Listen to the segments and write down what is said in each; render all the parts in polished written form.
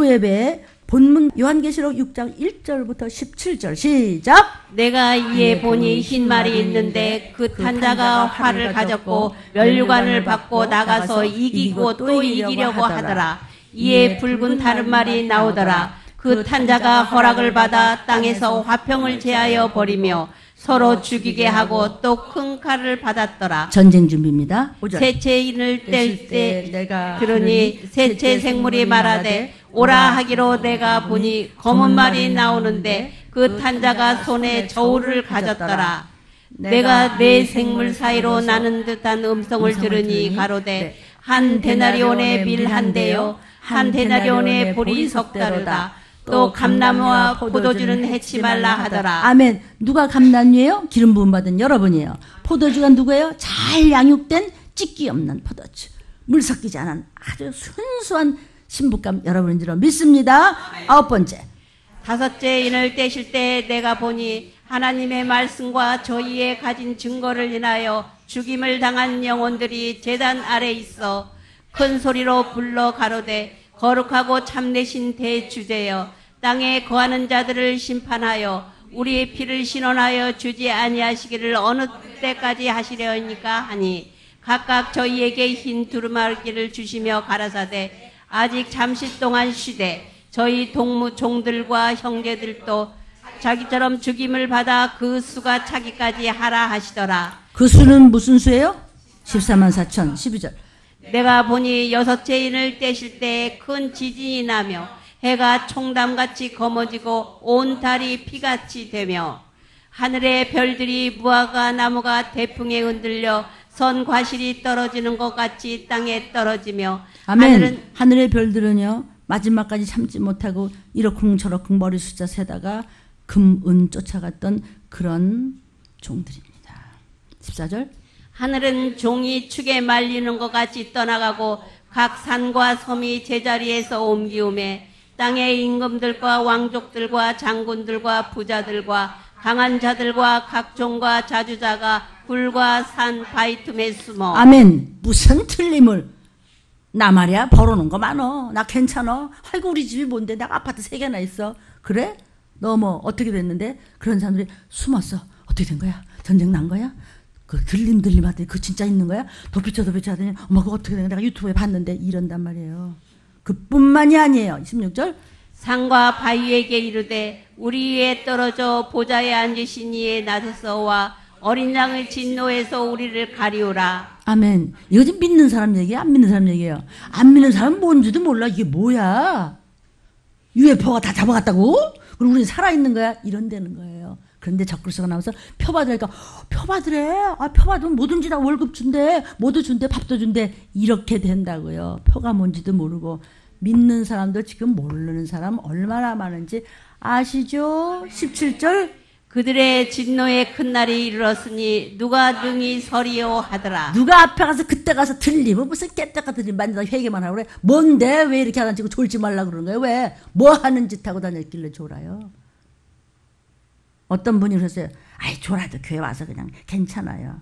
일부 예배 본문 요한계시록 6장 1절부터 17절 시작. 내가 이에 보니 흰 말이 있는데 그 탄자가 활을 가졌고 면류관을 받고 나가서 이기고 또 이기려고 하더라. 이에 붉은 다른 말이 나오더라. 그 탄자가 허락을 받아 땅에서 화평을 제하여 버리며 서로 죽이게 하고 또 큰 칼을 받았더라. 전쟁 준비입니다. 셋째인을 뗄 때 내가 그러니 셋째 생물이 말하되 오라 하기로 내가 보니 검은 말이 나오는데 그 탄자가 손에 저울을 가졌더라. 내가 네 생물 사이로 나는 듯한 음성을 들으니 가로되 한 데나리온의 밀 한 대요 한 데나리온의 보리 석 다르다. 또 감나무와 포도주는 해치 말라 하더라. 아멘. 누가 감나무예요? 기름 부음 받은 여러분이에요. 포도주가 누구예요? 잘 양육된 찢기 없는 포도주. 물 섞이지 않은 아주 순수한 신부감 여러분인 줄 믿습니다. 아홉 번째. 다섯째 인을 떼실 때 내가 보니 하나님의 말씀과 저희의 가진 증거를 인하여 죽임을 당한 영혼들이 제단 아래 있어 큰 소리로 불러 가로되 거룩하고 참되신 대주제여 땅에 거하는 자들을 심판하여 우리의 피를 신원하여 주지 아니하시기를 어느 때까지 하시려니까 하니 각각 저희에게 흰 두루마기를 주시며 가라사대 아직 잠시 동안 쉬되 저희 동무 종들과 형제들도 자기처럼 죽임을 받아 그 수가 차기까지 하라 하시더라. 그 수는 무슨 수예요? 14만 4천 12절. 내가 보니 여섯째 인을 떼실 때 큰 지진이 나며 해가 총담같이 검어지고 온 달이 피같이 되며 하늘의 별들이 무화과 나무가 대풍에 흔들려 선 과실이 떨어지는 것 같이 땅에 떨어지며 아멘. 하늘의 별들은요 마지막까지 참지 못하고 이러쿵저러쿵 머리 숫자 세다가 금은 쫓아갔던 그런 종들입니다. 14절. 하늘은 종이 축에 말리는 것 같이 떠나가고 각 산과 섬이 제자리에서 옮기우매 땅의 임금들과 왕족들과 장군들과 부자들과 강한 자들과 각종과 자주자가 굴과 산 바위 틈에 숨어. 아멘. 무슨 틀림을. 나 말이야 벌어놓은 거 많어. 나 괜찮아. 아이고 우리 집이 뭔데 내가 아파트 3개나 있어. 그래? 너 뭐 어떻게 됐는데? 그런 사람들이 숨었어. 어떻게 된 거야? 전쟁 난 거야? 그 들림 하더니 그 진짜 있는 거야? 도피쳐 하더니 어머 그거 어떻게 된 거야? 내가 유튜브에 봤는데 이런단 말이에요. 그뿐만이 아니에요. 16절. 산과 바위에게 이르되 우리 위에 떨어져 보좌에 앉으신 이의 낮에서와 어린 양의 진노에서 우리를 가리우라. 아멘. 이거 지금 믿는 사람 얘기야? 안 믿는 사람 얘기예요? 안 믿는 사람은 뭔지도 몰라. 이게 뭐야? UFO가 다 잡아갔다고? 그럼 우리는 살아있는 거야? 이런다는 거예요. 그런데 적그리스도가 나와서 표받으니까 표받으래. 아, 표받으면 뭐든지 다 월급 준대. 뭐도 준대. 밥도 준대. 이렇게 된다고요. 표가 뭔지도 모르고. 믿는 사람도 지금 모르는 사람 얼마나 많은지 아시죠? 17절. 그들의 진노의 큰 날이 이르렀으니 누가 능히 서리요 하더라. 누가 앞에 가서 그때 가서 들리면 무슨 깨딱 들리면 만나서 회개만 하고 그래. 뭔데 왜 이렇게 하나 지고 졸지 말라고 그러는 거예요? 왜? 뭐 하는 짓 하고 다녔길래 졸아요? 어떤 분이 그랬어요. 아이 졸아도 교회 와서 그냥 괜찮아요.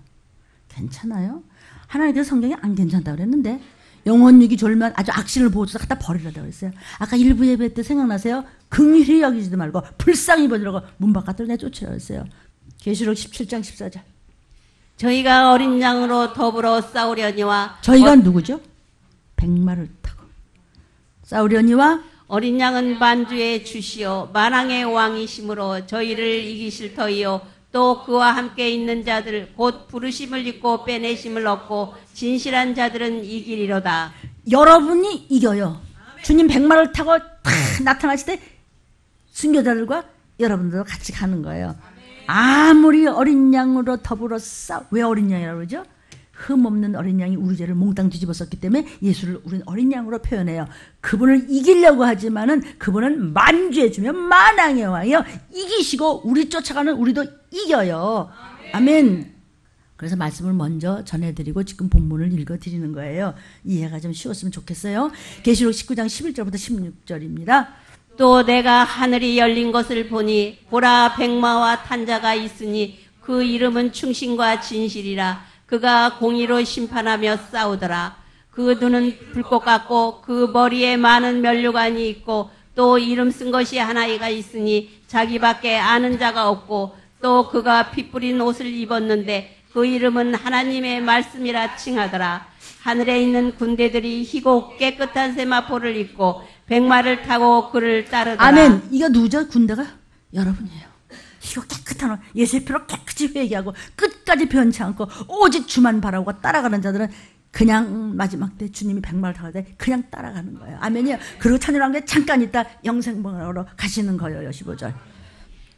괜찮아요? 하나님께서 성경에 안 괜찮다고 그랬는데 영혼육이 졸면 아주 악신을 보호줘서 갖다 버리라고 그랬어요. 아까 일부 예배 때 생각나세요? 긍휼히 여기지도 말고 불쌍히 보더라고 문 바깥으로 내쫓으라고 했어요. 계시록 17장 14절. 저희가 어린 양으로 더불어 싸우려니와 저희가 누구죠? 백마를 타고 싸우려니와 어린 양은 만주의 주시오 만왕의 왕이심으로 저희를 이기실 터이요 또 그와 함께 있는 자들 곧 부르심을 입고 빼내심을 얻고 진실한 자들은 이기리로다. 여러분이 이겨요. 주님 백마를 타고 탁 나타나실 때 순교자들과 여러분들도 같이 가는 거예요. 아무리 어린 양으로 더불어 왜 어린 양이라고 그러죠? 흠없는 어린 양이 우리 죄를 몽땅 뒤집어 썼기 때문에 예수를 우리는 어린 양으로 표현해요. 그분을 이기려고 하지만은 그분은 만주해 주면 만왕의 왕이요. 이기시고 우리 쫓아가는 우리도 이겨요. 아멘. 그래서 말씀을 먼저 전해드리고 지금 본문을 읽어드리는 거예요. 이해가 좀 쉬웠으면 좋겠어요. 계시록 19장 11절부터 16절입니다. 또 내가 하늘이 열린 것을 보니 보라 백마와 탄자가 있으니 그 이름은 충신과 진실이라. 그가 공의로 심판하며 싸우더라. 그 그 눈은 불꽃 같고 그 머리에 많은 면류관이 있고 또 이름 쓴 것이 하나가 있으니 자기밖에 아는 자가 없고 또 그가 피 뿌린 옷을 입었는데 그 이름은 하나님의 말씀이라 칭하더라. 하늘에 있는 군대들이 희고 깨끗한 세마포를 입고 백마를 타고 그를 따르더라. 아멘. 이거 누구죠? 군대가? 여러분이에요. 희고 깨끗한 옷, 예수의 피로 깨끗이 회개하고 끝까지 변치 않고 오직 주만 바라고 따라가는 자들은 그냥 마지막 때 주님이 백마를 타고 때 그냥 따라가는 거예요. 아멘이요. 그리고 찬양한 게 잠깐 있다 영생방으로 가시는 거예요. 15절.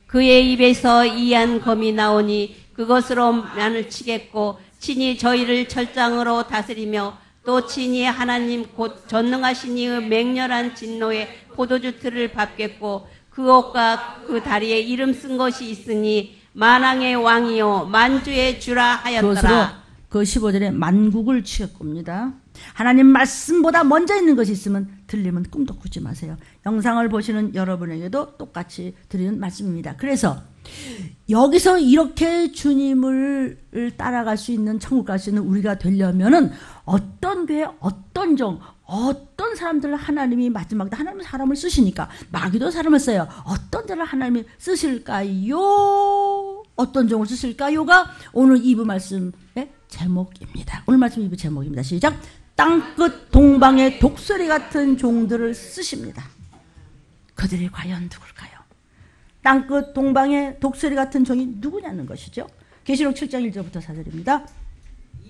그의 입에서 이한 검이 나오니 그것으로 난을 치겠고 친히 저희를 철장으로 다스리며 또 친히 하나님 곧 전능하신 이의 맹렬한 진노에 포도주 틀을 밟겠고 그 옷과 그 다리에 이름 쓴 것이 있으니 만왕의 왕이요 만주의 주라 하였더라. 그 15절에 만국을 취할 겁니다. 하나님 말씀보다 먼저 있는 것이 있으면 들리면 꿈도 꾸지 마세요. 영상을 보시는 여러분에게도 똑같이 드리는 말씀입니다. 그래서 여기서 이렇게 주님을 따라갈 수 있는, 천국 갈 수 있는 우리가 되려면은 어떤 교회, 어떤 종, 어떤 사람들을 하나님이 마지막 때 하나님이 사람을 쓰시니까 마귀도 사람을 써요. 어떤 자를 하나님이 쓰실까요? 어떤 종을 쓰실까요가 오늘 2부 말씀의 제목입니다. 오늘 말씀 2부 제목입니다. 시작. 땅끝 동방의 독수리 같은 종들을 쓰십니다. 그들이 과연 누굴까요? 땅끝 동방의 독수리 같은 종이 누구냐는 것이죠. 계시록 7장 1절부터 4절입니다.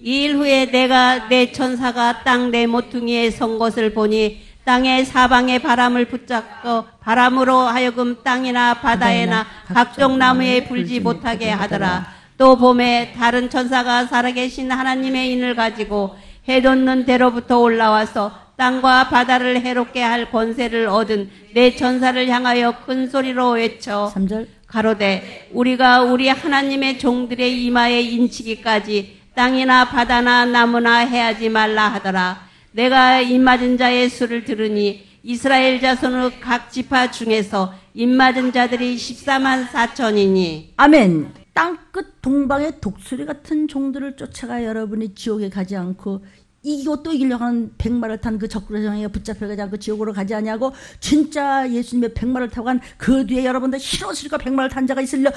이 일 후에 내가 내 천사가 땅 내 모퉁이에 선 것을 보니 땅의 사방에 바람을 붙잡고 바람으로 하여금 땅이나 바다에나 각종 나무에 불지 못하게 하더라. 또 봄에 다른 천사가 살아계신 하나님의 인을 가지고 해 돋는 대로부터 올라와서 땅과 바다를 해롭게 할 권세를 얻은 내 천사를 향하여 큰 소리로 외쳐 3절. 가로되 우리가 우리 하나님의 종들의 이마에 인치기까지 땅이나 바다나 나무나 해하지 말라 하더라. 내가 입맞은 자의 수를 들으니 이스라엘 자손의 각 지파 중에서 입맞은 자들이 14만 4천이니. 아멘. 땅끝 동방의 독수리 같은 종들을 쫓아가 여러분이 지옥에 가지 않고 이기고 또 이기려고 하는 백마를 탄 그 적그리스도에 붙잡혀가지 않고 지옥으로 가지 아니하고 진짜 예수님의 백마를 타고 간 그 뒤에 여러분들 흰옷을 입고 백마를 탄 자가 있으려면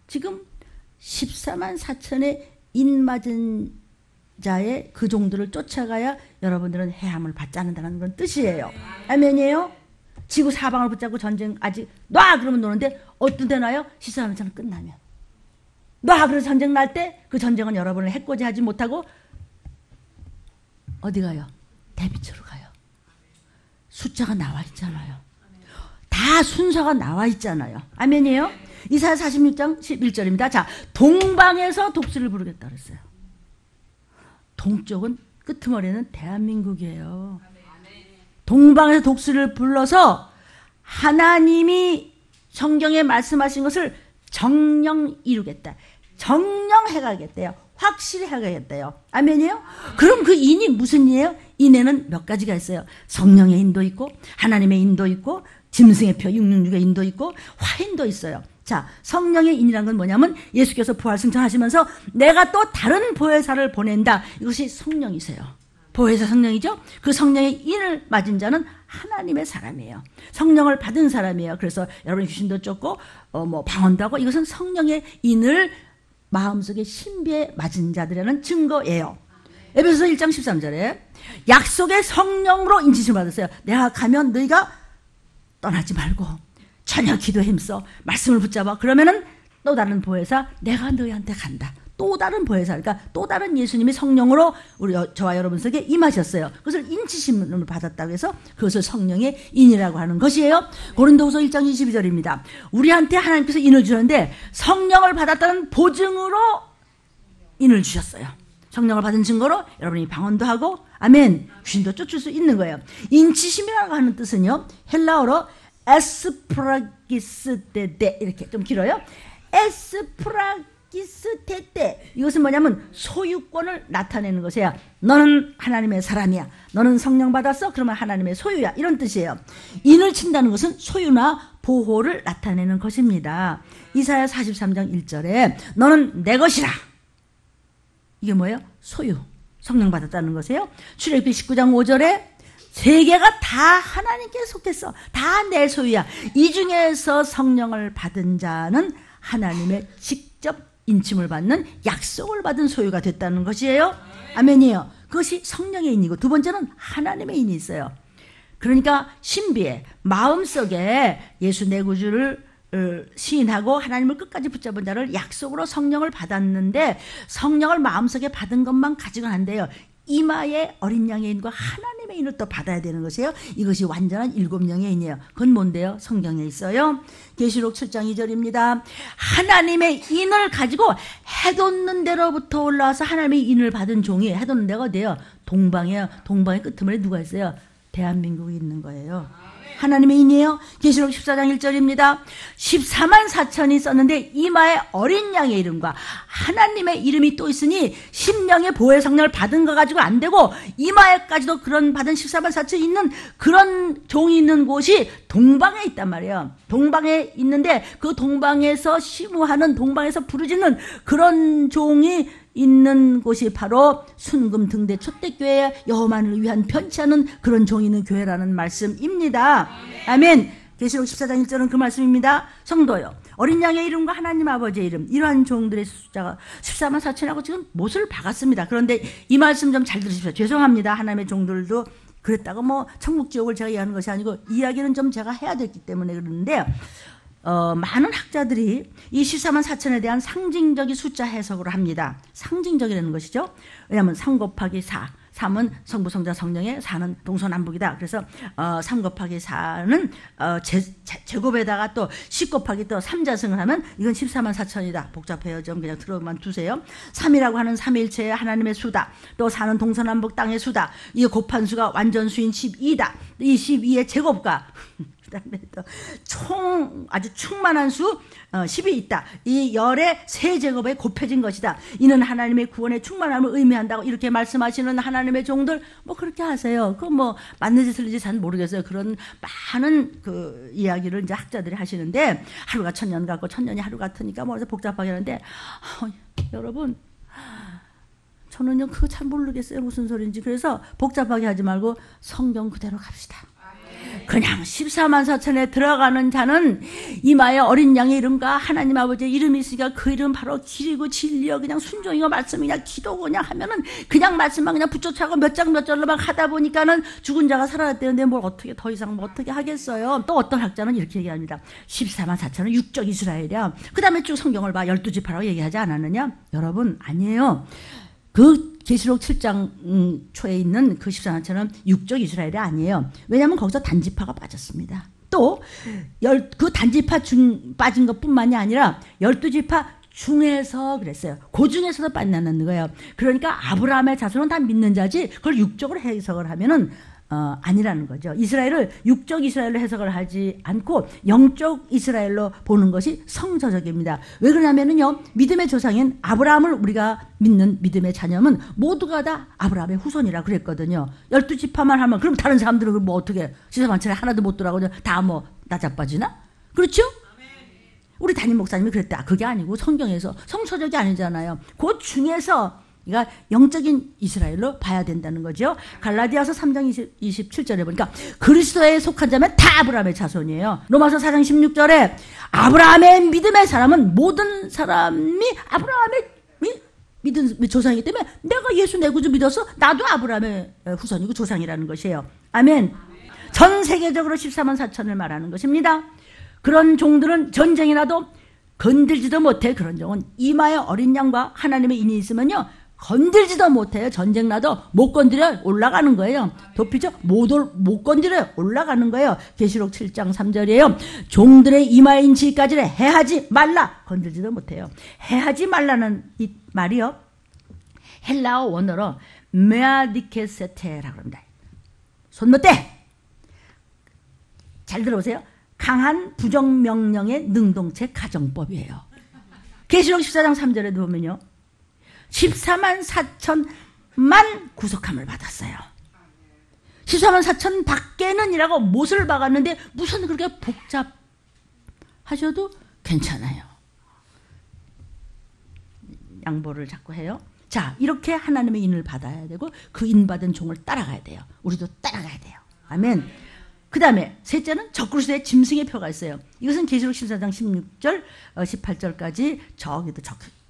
지금 14만 4천의 인맞은 자의 그 종들을 쫓아가야 여러분들은 해함을 받지 않는다는 건 뜻이에요. 아멘이에요? 지구 사방을 붙잡고 전쟁 아직 놔 그러면 노는데 어떤 데 놔요? 14만 4천 끝나면 놔 그래서 전쟁 날 때 그 전쟁은 여러분을 해코지하지 못하고 어디 가요? 대비처로 가요. 숫자가 나와 있잖아요. 다 순서가 나와 있잖아요. 아멘이에요? 이사야 46장 11절입니다. 자, 동방에서 독수리를 부르겠다 그랬어요. 동쪽은 끄트머리는 대한민국이에요. 동방에서 독수리를 불러서 하나님이 성경에 말씀하신 것을 정령 이루겠다. 정령 해가겠대요. 확실히 해가겠대요. 아멘이요? 그럼 그 인이 무슨 인이에요? 인에는 몇 가지가 있어요. 성령의 인도 있고 하나님의 인도 있고 짐승의 표 666의 인도 있고 화인도 있어요. 자, 성령의 인이라는 건 뭐냐면 예수께서 부활 승천하시면서 내가 또 다른 보혜사를 보낸다. 이것이 성령이세요. 보혜사 성령이죠. 그 성령의 인을 맞은 자는 하나님의 사람이에요. 성령을 받은 사람이에요. 그래서 여러분 귀신도 쫓고 방언도 하고 이것은 성령의 인을 마음속에 신비에 맞은 자들이라는 증거예요. 에베소서 1장 13절에 약속의 성령으로 인치심을 받았어요. 내가 가면 너희가 떠나지 말고 전혀 기도에 힘써 말씀을 붙잡아. 그러면은 또 다른 보혜사 내가 너희한테 간다. 또 다른 보혜사, 그러니까 또 다른 예수님이 성령으로 저와 여러분 속에 임하셨어요. 그것을 인치심을 받았다고 해서 그것을 성령의 인이라고 하는 것이에요. 고린도후서 1장 22절입니다. 우리한테 하나님께서 인을 주셨는데 성령을 받았다는 보증으로 인을 주셨어요. 성령을 받은 증거로 여러분이 방언도 하고 아멘 귀신도 쫓을 수 있는 거예요. 인치심이라고 하는 뜻은요 헬라어로 에스프라기스테데 이렇게 좀 길어요. 에스프라기스테데 이것은 뭐냐면 소유권을 나타내는 것이야. 너는 하나님의 사람이야. 너는 성령 받았어? 그러면 하나님의 소유야. 이런 뜻이에요. 인을 친다는 것은 소유나 보호를 나타내는 것입니다. 이사야 43장 1절에 너는 내 것이라. 이게 뭐예요? 소유. 성령 받았다는 것이에요. 출애굽기 19장 5절에 세계가 다 하나님께 속했어. 다 내 소유야. 이 중에서 성령을 받은 자는 하나님의 직접 인침을 받는 약속을 받은 소유가 됐다는 것이에요. 아멘이에요. 그것이 성령의 인이고 두 번째는 하나님의 인이 있어요. 그러니까 신비에 마음속에 예수 내 구주를 시인하고 하나님을 끝까지 붙잡은 자를 약속으로 성령을 받았는데 성령을 마음속에 받은 것만 가지고는 안 돼요. 이마에 어린 양의 인과 하나님의 인을 또 받아야 되는 것이에요. 이것이 완전한 일곱 영의 인이에요. 그건 뭔데요? 성경에 있어요. 계시록 7장 2절입니다. 하나님의 인을 가지고 해돋는 데로부터 올라와서 하나님의 인을 받은 종이 해돋는 데가 어디예요? 동방이에요. 동방의 끄트머리에 누가 있어요? 대한민국이 있는 거예요. 하나님의 인이에요. 계시록 14장 1절입니다. 14만 4천이 있었는데 이마에 어린 양의 이름과 하나님의 이름이 또 있으니 심령의 보혜 성령을 받은 거 가지고 안 되고 이마에까지도 그런 받은 14만 4천이 있는 그런 종이 있는 곳이 동방에 있단 말이에요. 동방에 있는데 그 동방에서 시무하는 동방에서 부르짖는 그런 종이 있는 곳이 바로 순금 등대 촛대교회 여호만을 위한 편치 않은 그런 종이 있는 교회라는 말씀입니다. 아멘. 계시록 14장 1절은 그 말씀입니다. 성도요, 어린 양의 이름과 하나님 아버지의 이름, 이러한 종들의 숫자가 14만 4천이라고 지금 못을 박았습니다. 그런데 이 말씀 좀 잘 들으십시오. 죄송합니다. 하나님의 종들도 그랬다고 뭐 천국 지옥을 제가 이해하는 것이 아니고 이야기는 좀 제가 해야 됐기 때문에 그러는데 많은 학자들이 이 14만 4천에 대한 상징적인 숫자 해석을 합니다. 상징적이라는 것이죠. 왜냐하면 3 곱하기 4, 3은 성부, 성자, 성령의 4는 동서남북이다. 그래서 3 곱하기 4는 제곱에다가 또 10 곱하기 또 3자승을 하면 이건 14만 4천이다. 복잡해요. 좀 그냥 들어만 두세요. 3이라고 하는 삼위일체의 하나님의 수다. 또 4는 동서남북 땅의 수다. 이 곱한 수가 완전 수인 12다. 이 12의 제곱과 그다음에 또 아주 충만한 수 10이 있다. 이 열의 세제곱에 곱해진 것이다. 이는 하나님의 구원의 충만함을 의미한다고 이렇게 말씀하시는 하나님의 종들 뭐 그렇게 하세요. 그 뭐 맞는지 틀린지 잘 모르겠어요. 그런 많은 그 이야기를 이제 학자들이 하시는데 하루가 천년 같고 천년이 하루 같으니까 뭐 복잡하게 하는데 여러분 저는요 그거 잘 모르겠어요. 무슨 소리인지. 그래서 복잡하게 하지 말고 성경 그대로 갑시다. 그냥 14만 4천에 들어가는 자는 이마에 어린 양의 이름과 하나님 아버지의 이름이 있으니까 그 이름 바로 길이고 진리요 그냥 순종이고 말씀이 그냥 기도고 그냥 하면은 그냥 말씀만 그냥 붙여차고 몇 장 몇 절로 막 하다 보니까는 죽은 자가 살아났대는데 뭘 어떻게 더 이상 뭐 어떻게 하겠어요. 또 어떤 학자는 이렇게 얘기합니다. 14만 4천은 육적 이스라엘이야. 그 다음에 쭉 성경을 봐. 12지파라고 얘기하지 않았느냐. 여러분 아니에요. 그 계시록 7장 초에 있는 그 14만 4천은 육적 이스라엘이 아니에요. 왜냐하면 거기서 단지파가 빠졌습니다. 또 그 단지파 중 빠진 것뿐만이 아니라 12지파 중에서 그랬어요. 그 중에서도 빠져나는 거예요. 그러니까 아브라함의 자손은 다 믿는 자지 그걸 육적으로 해석을 하면은 아니라는 거죠. 이스라엘을 육적 이스라엘로 해석을 하지 않고 영적 이스라엘로 보는 것이 성서적입니다. 왜 그러냐면요, 믿음의 조상인 아브라함을 우리가 믿는 믿음의 자녀는 모두가 다 아브라함의 후손이라 그랬거든요. 12지파만 하면 그럼 다른 사람들은 뭐 어떻게 지사만천에 하나도 못 들어가고 다 뭐 나자빠지나? 그렇죠? 우리 담임 목사님이 그랬다. 그게 아니고 성경에서 성서적이 아니잖아요. 그 중에서 그러니까 영적인 이스라엘로 봐야 된다는 거죠. 갈라디아서 3장 27절에 보니까 그리스도에 속한 자면 다 아브라함의 자손이에요. 로마서 4장 16절에 아브라함의 믿음의 사람은 모든 사람이 아브라함의 믿음 조상이기 때문에 내가 예수 내 구주 믿어서 나도 아브라함의 후손이고 조상이라는 것이에요. 아멘. 전 세계적으로 14만 4천을 말하는 것입니다. 그런 종들은 전쟁이 나도 건들지도 못해. 그런 종은 이마에 어린 양과 하나님의 인이 있으면요 건들지도 못해요. 전쟁 나도 못 건드려 올라가는 거예요. 도피죠? 못 건드려 올라가는 거예요. 계시록 7장 3절이에요. 종들의 이마에 인치기까지는 해하지 말라. 건들지도 못해요. 해하지 말라는 이 말이요, 헬라어 원어로 메아디케세테라고 합니다. 손 못 대. 잘 들어보세요. 강한 부정명령의 능동체 가정법이에요. 계시록 14장 3절에도 보면요, 14만 4천만 구속함을 받았어요. 14만 4천 밖에는 이라고 못을 박았는데 무슨 그렇게 복잡하셔도 괜찮아요. 양보를 자꾸 해요. 자, 이렇게 하나님의 인을 받아야 되고 그 인받은 종을 따라가야 돼요. 우리도 따라가야 돼요. 아멘. 그 다음에 셋째는 적그리스도의 짐승의 표가 있어요. 이것은 계시록 14장 16절 18절까지 저기도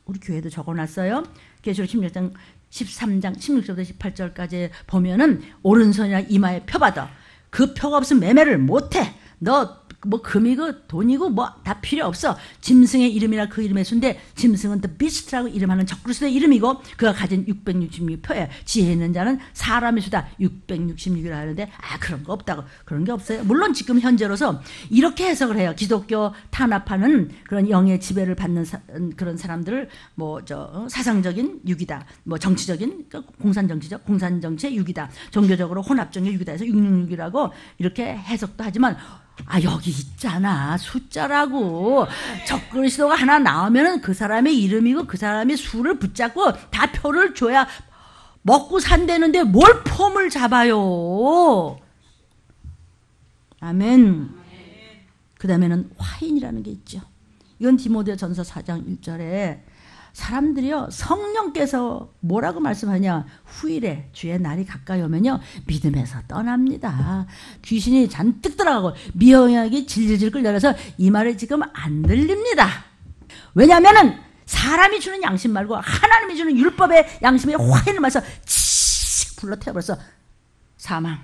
우리 교회도 적어놨어요. 계시록 16장 13장 16절부터 18절까지 보면은 오른손이나 이마에 표 받아. 그 표가 없으면 매매를 못해. 너 뭐 금이고 돈이고 뭐 다 필요 없어. 짐승의 이름이나 그 이름의 수인데 짐승은 The Beast라고 이름하는 적그리스도의 이름이고 그가 가진 666표예요. 지혜 있는 자는 사람의 수다 666이라 하는데 그런 거 없다고. 그런 게 없어요. 물론 지금 현재로서 이렇게 해석을 해요. 기독교 탄압하는 그런 영의 지배를 받는 그런 사람들을 뭐 사상적인 육이다. 뭐 정치적인 공산정치의 육이다. 종교적으로 혼합적인 육이다 해서 666이라고 이렇게 해석도 하지만 여기 있잖아. 숫자라고. 적그리스도가 하나 나오면은 그 사람의 이름이고 그 사람의 수를 붙잡고 다 표를 줘야 먹고 산다는데 뭘 폼을 잡아요. 아멘. 그 다음에는 화인이라는 게 있죠. 이건 디모데전서 4장 1절에 사람들이요 성령께서 뭐라고 말씀하냐 후일에 주의 날이 가까이 오면요 믿음에서 떠납니다. 귀신이 잔뜩 들어가고 미영약이 질질 끌려서 이 말이 지금 안 들립니다. 왜냐하면은 사람이 주는 양심 말고 하나님이 주는 율법의 양심에 화인을 맞서 칙 불러 태워버려서 사망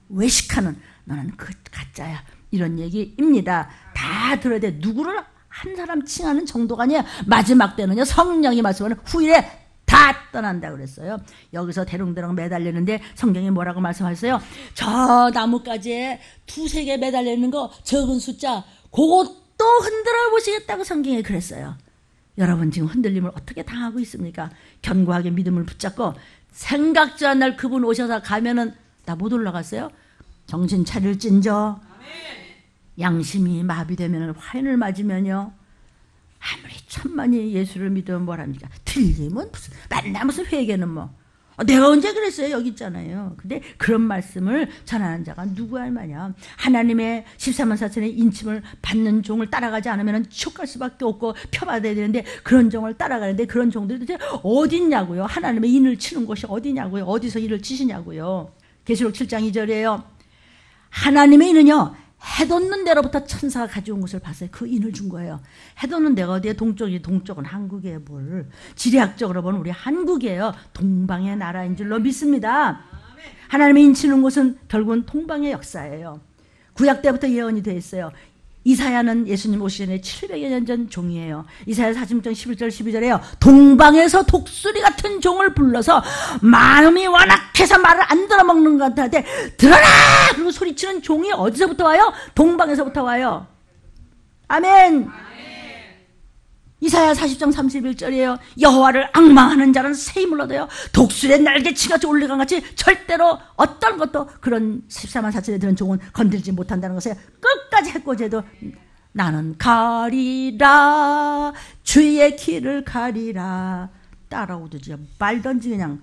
외식하는 너는 그 가짜야 이런 얘기입니다. 다 들어야 돼. 누구를 한 사람 칭하는 정도가 아니에요. 마지막 때는요 성령이 말씀하는 후일에 다 떠난다 그랬어요. 여기서 대롱대롱 매달리는데 성경이 뭐라고 말씀하셨어요? 저 나뭇가지에 2-3개 매달리는 거 적은 숫자 그것도 흔들어 보시겠다고 성경에 그랬어요. 여러분 지금 흔들림을 어떻게 당하고 있습니까? 견고하게 믿음을 붙잡고 생각지 않은 날 그분 오셔서 가면은 나 못 올라갔어요? 정신 차릴진저 양심이 마비되면 화인을 맞으면요 아무리 천만이 예수를 믿으면 뭐랍니까? 틀리면 무슨 회개는 뭐 내가 언제 그랬어요? 여기 있잖아요. 근데 그런 말씀을 전하는 자가 누구 알마냐? 하나님의 14만 4천의 인침을 받는 종을 따라가지 않으면 지옥 갈 수밖에 없고 표받아야 되는데 그런 종을 따라가는데 그런 종들이 도대체 어디 있냐고요? 하나님의 인을 치는 곳이 어디냐고요? 어디서 인을 치시냐고요? 계시록 7장 2절이에요. 하나님의 인은요 해 돋는 데로부터 천사가 가져온 것을 봤어요. 그 인을 준 거예요. 해 돋는 데가 어디에? 동쪽이. 동쪽은 한국이에요. 뭘 지리학적으로 보면 우리 한국이에요. 동방의 나라인 줄로 믿습니다. 하나님의 인치는 곳은 결국은 동방의 역사예요. 구약 때부터 예언이 되어 있어요. 이사야는 예수님 오시기 전에 700여 년 전 종이에요. 이사야 46장 11절 12절에요. 동방에서 독수리 같은 종을 불러서 마음이 완악해서 말을 안 들어먹는 것 같은데 들어라! 그리고 소리치는 종이 어디서부터 와요? 동방에서부터 와요. 아멘. 이사야 40장 31절이에요. 여호와를 앙망하는 자는 새 힘을 얻어요. 독수리의 날개치같이 올라간 같이 절대로 어떤 것도 그런 14만 4천에 들은 종은 건들지 못한다는 것을 끝까지 해코지해도 나는 가리라 주의 길을 가리라 따라오듯이 말던지 그냥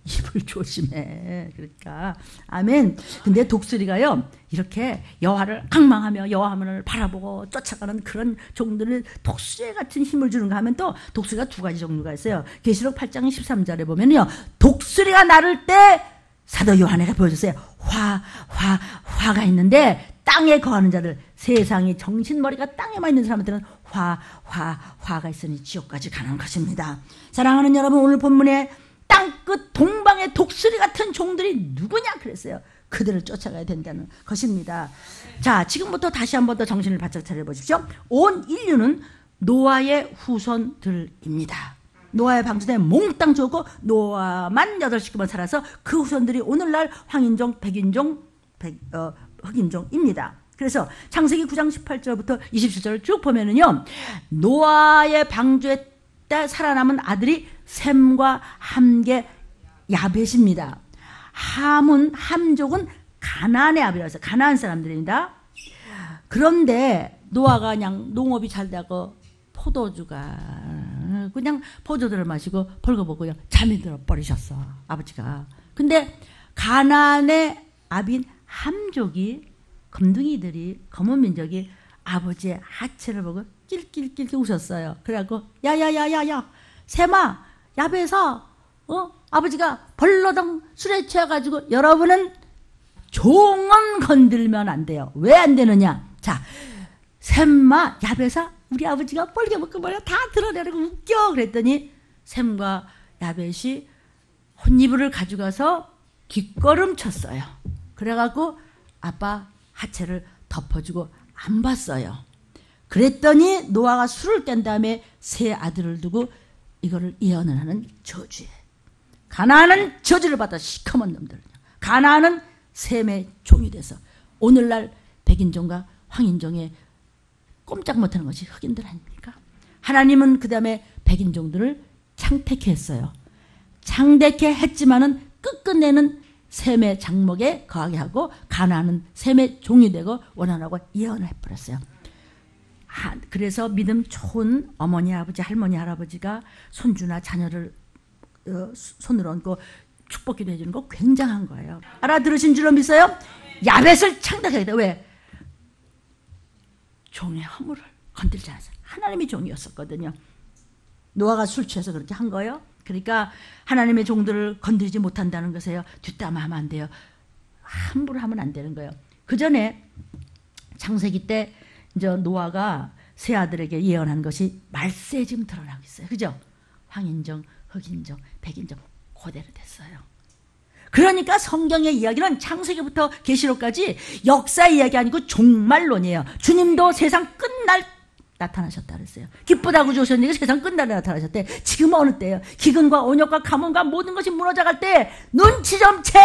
입을 조심해. 그러니까 아멘. 근데 독수리가요 이렇게 여호와를 앙망하며 여호와만을 바라보고 쫓아가는 그런 종들을 독수리 같은 힘을 주는가 하면 또 독수리가 2가지 종류가 있어요. 계시록 8장 13절에 보면요 독수리가 나를 때 사도 요한에게 보여줬어요. 화가 있는데 땅에 거하는 자들 세상이 정신머리가 땅에만 있는 사람들은 화가 있으니 지옥까지 가는 것입니다. 사랑하는 여러분 오늘 본문에 땅끝 동방의 독수리 같은 종들이 누구냐 그랬어요. 그들을 쫓아가야 된다는 것입니다. 자, 지금부터 다시 한 번 더 정신을 바짝 차려보십시오. 온 인류는 노아의 후손들입니다. 노아의 방주에 몽땅 죽고 노아만 8식구만 살아서 그 후손들이 오늘날 황인종, 백인종, 흑인종입니다. 그래서 창세기 9장 18절부터 27절을 쭉 보면은요 노아의 방주에 살아남은 아들이 셈과 함께 야벳입니다. 함족은 가나안의 아비라고 해서 가나안 사람들입니다. 그런데 노아가 그냥 농업이 잘 되고 포도주가 그냥 포도주를 마시고 벌거벗고 잠이 들어 버리셨어 아버지가. 근데 가나안의 아비인 함족이 검둥이들이 검은 민족이 아버지의 하체를 보고 낄낄낄 웃었어요. 그래갖고 야야야야야 셈아 야베사 아버지가 벌러덩 술에 취해가지고 여러분은 종은 건들면 안 돼요. 왜 안 되느냐? 자, 샘마 야베사 우리 아버지가 뻘게 먹고 말이야 다 드러내라고 웃겨 그랬더니 샘과 야벳이 혼이불을 가져가서 뒷걸음 쳤어요. 그래갖고 아빠 하체를 덮어주고 안 봤어요. 그랬더니 노아가 술을 깬 다음에 세 아들을 두고 이거를 예언을 하는 저주에 가나안은 저주를 받아 시커먼 놈들. 가나안은 셈의 종이 돼서 오늘날 백인종과 황인종의 꼼짝 못하는 것이 흑인들 아닙니까? 하나님은 그 다음에 백인종들을 창택해 했어요. 창택해 했지만은 끝끝내는 셈의 장목에 거하게 하고 가나안은 셈의 종이 되고 원하라고 예언을 해버렸어요. 그래서 믿음 좋은 어머니, 아버지, 할머니, 할아버지가 손주나 자녀를 손으로 얹고 축복기도 해주는 거 굉장한 거예요. 알아들으신 줄로 믿어요? 야벳을 창택하게 돼. 왜? 종의 허물을 건들지 않았어요. 하나님의 종이었었거든요. 노아가 술 취해서 그렇게 한 거예요. 그러니까 하나님의 종들을 건드리지 못한다는 것이에요. 뒷담화하면 안 돼요. 함부로 하면 안 되는 거예요. 그 전에 창세기 때 이제 노아가 세 아들에게 예언한 것이 말세에 지금 드러나고 있어요. 그죠? 황인종, 흑인종, 백인종 그대로 됐어요. 그러니까 성경의 이야기는 창세기부터 계시록까지 역사 이야기 아니고 종말론이에요. 주님도 세상 끝날 나타나셨다 그랬어요. 기쁘다고 주셨으니까 세상 끝날에 나타나셨대. 지금 어느 때예요? 기근과 온역과 가뭄과 모든 것이 무너져갈 때 눈치 좀 채!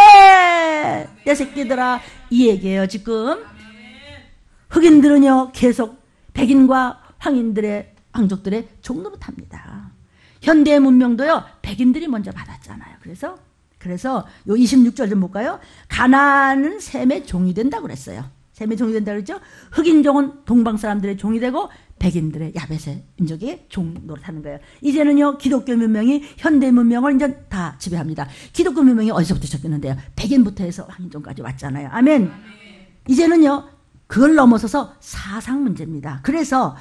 내 새끼들아 이 얘기예요 지금. 흑인들은요 계속 백인과 황인들의 황족들의 종노릇합니다. 현대의 문명도요 백인들이 먼저 받았잖아요. 그래서 요 26절 좀 볼까요? 가나안은 셈의 종이 된다고 그랬어요. 셈의 종이 된다고 그랬죠? 흑인종은 동방 사람들의 종이 되고 백인들의 야벳의 민족이 종 노릇하는 거예요. 이제는요 기독교 문명이 현대 문명을 이제 다 지배합니다. 기독교 문명이 어디서부터 시작됐는데요? 백인부터 해서 황인종까지 왔잖아요. 아멘. 이제는요 그걸 넘어서서 사상 문제입니다. 그래서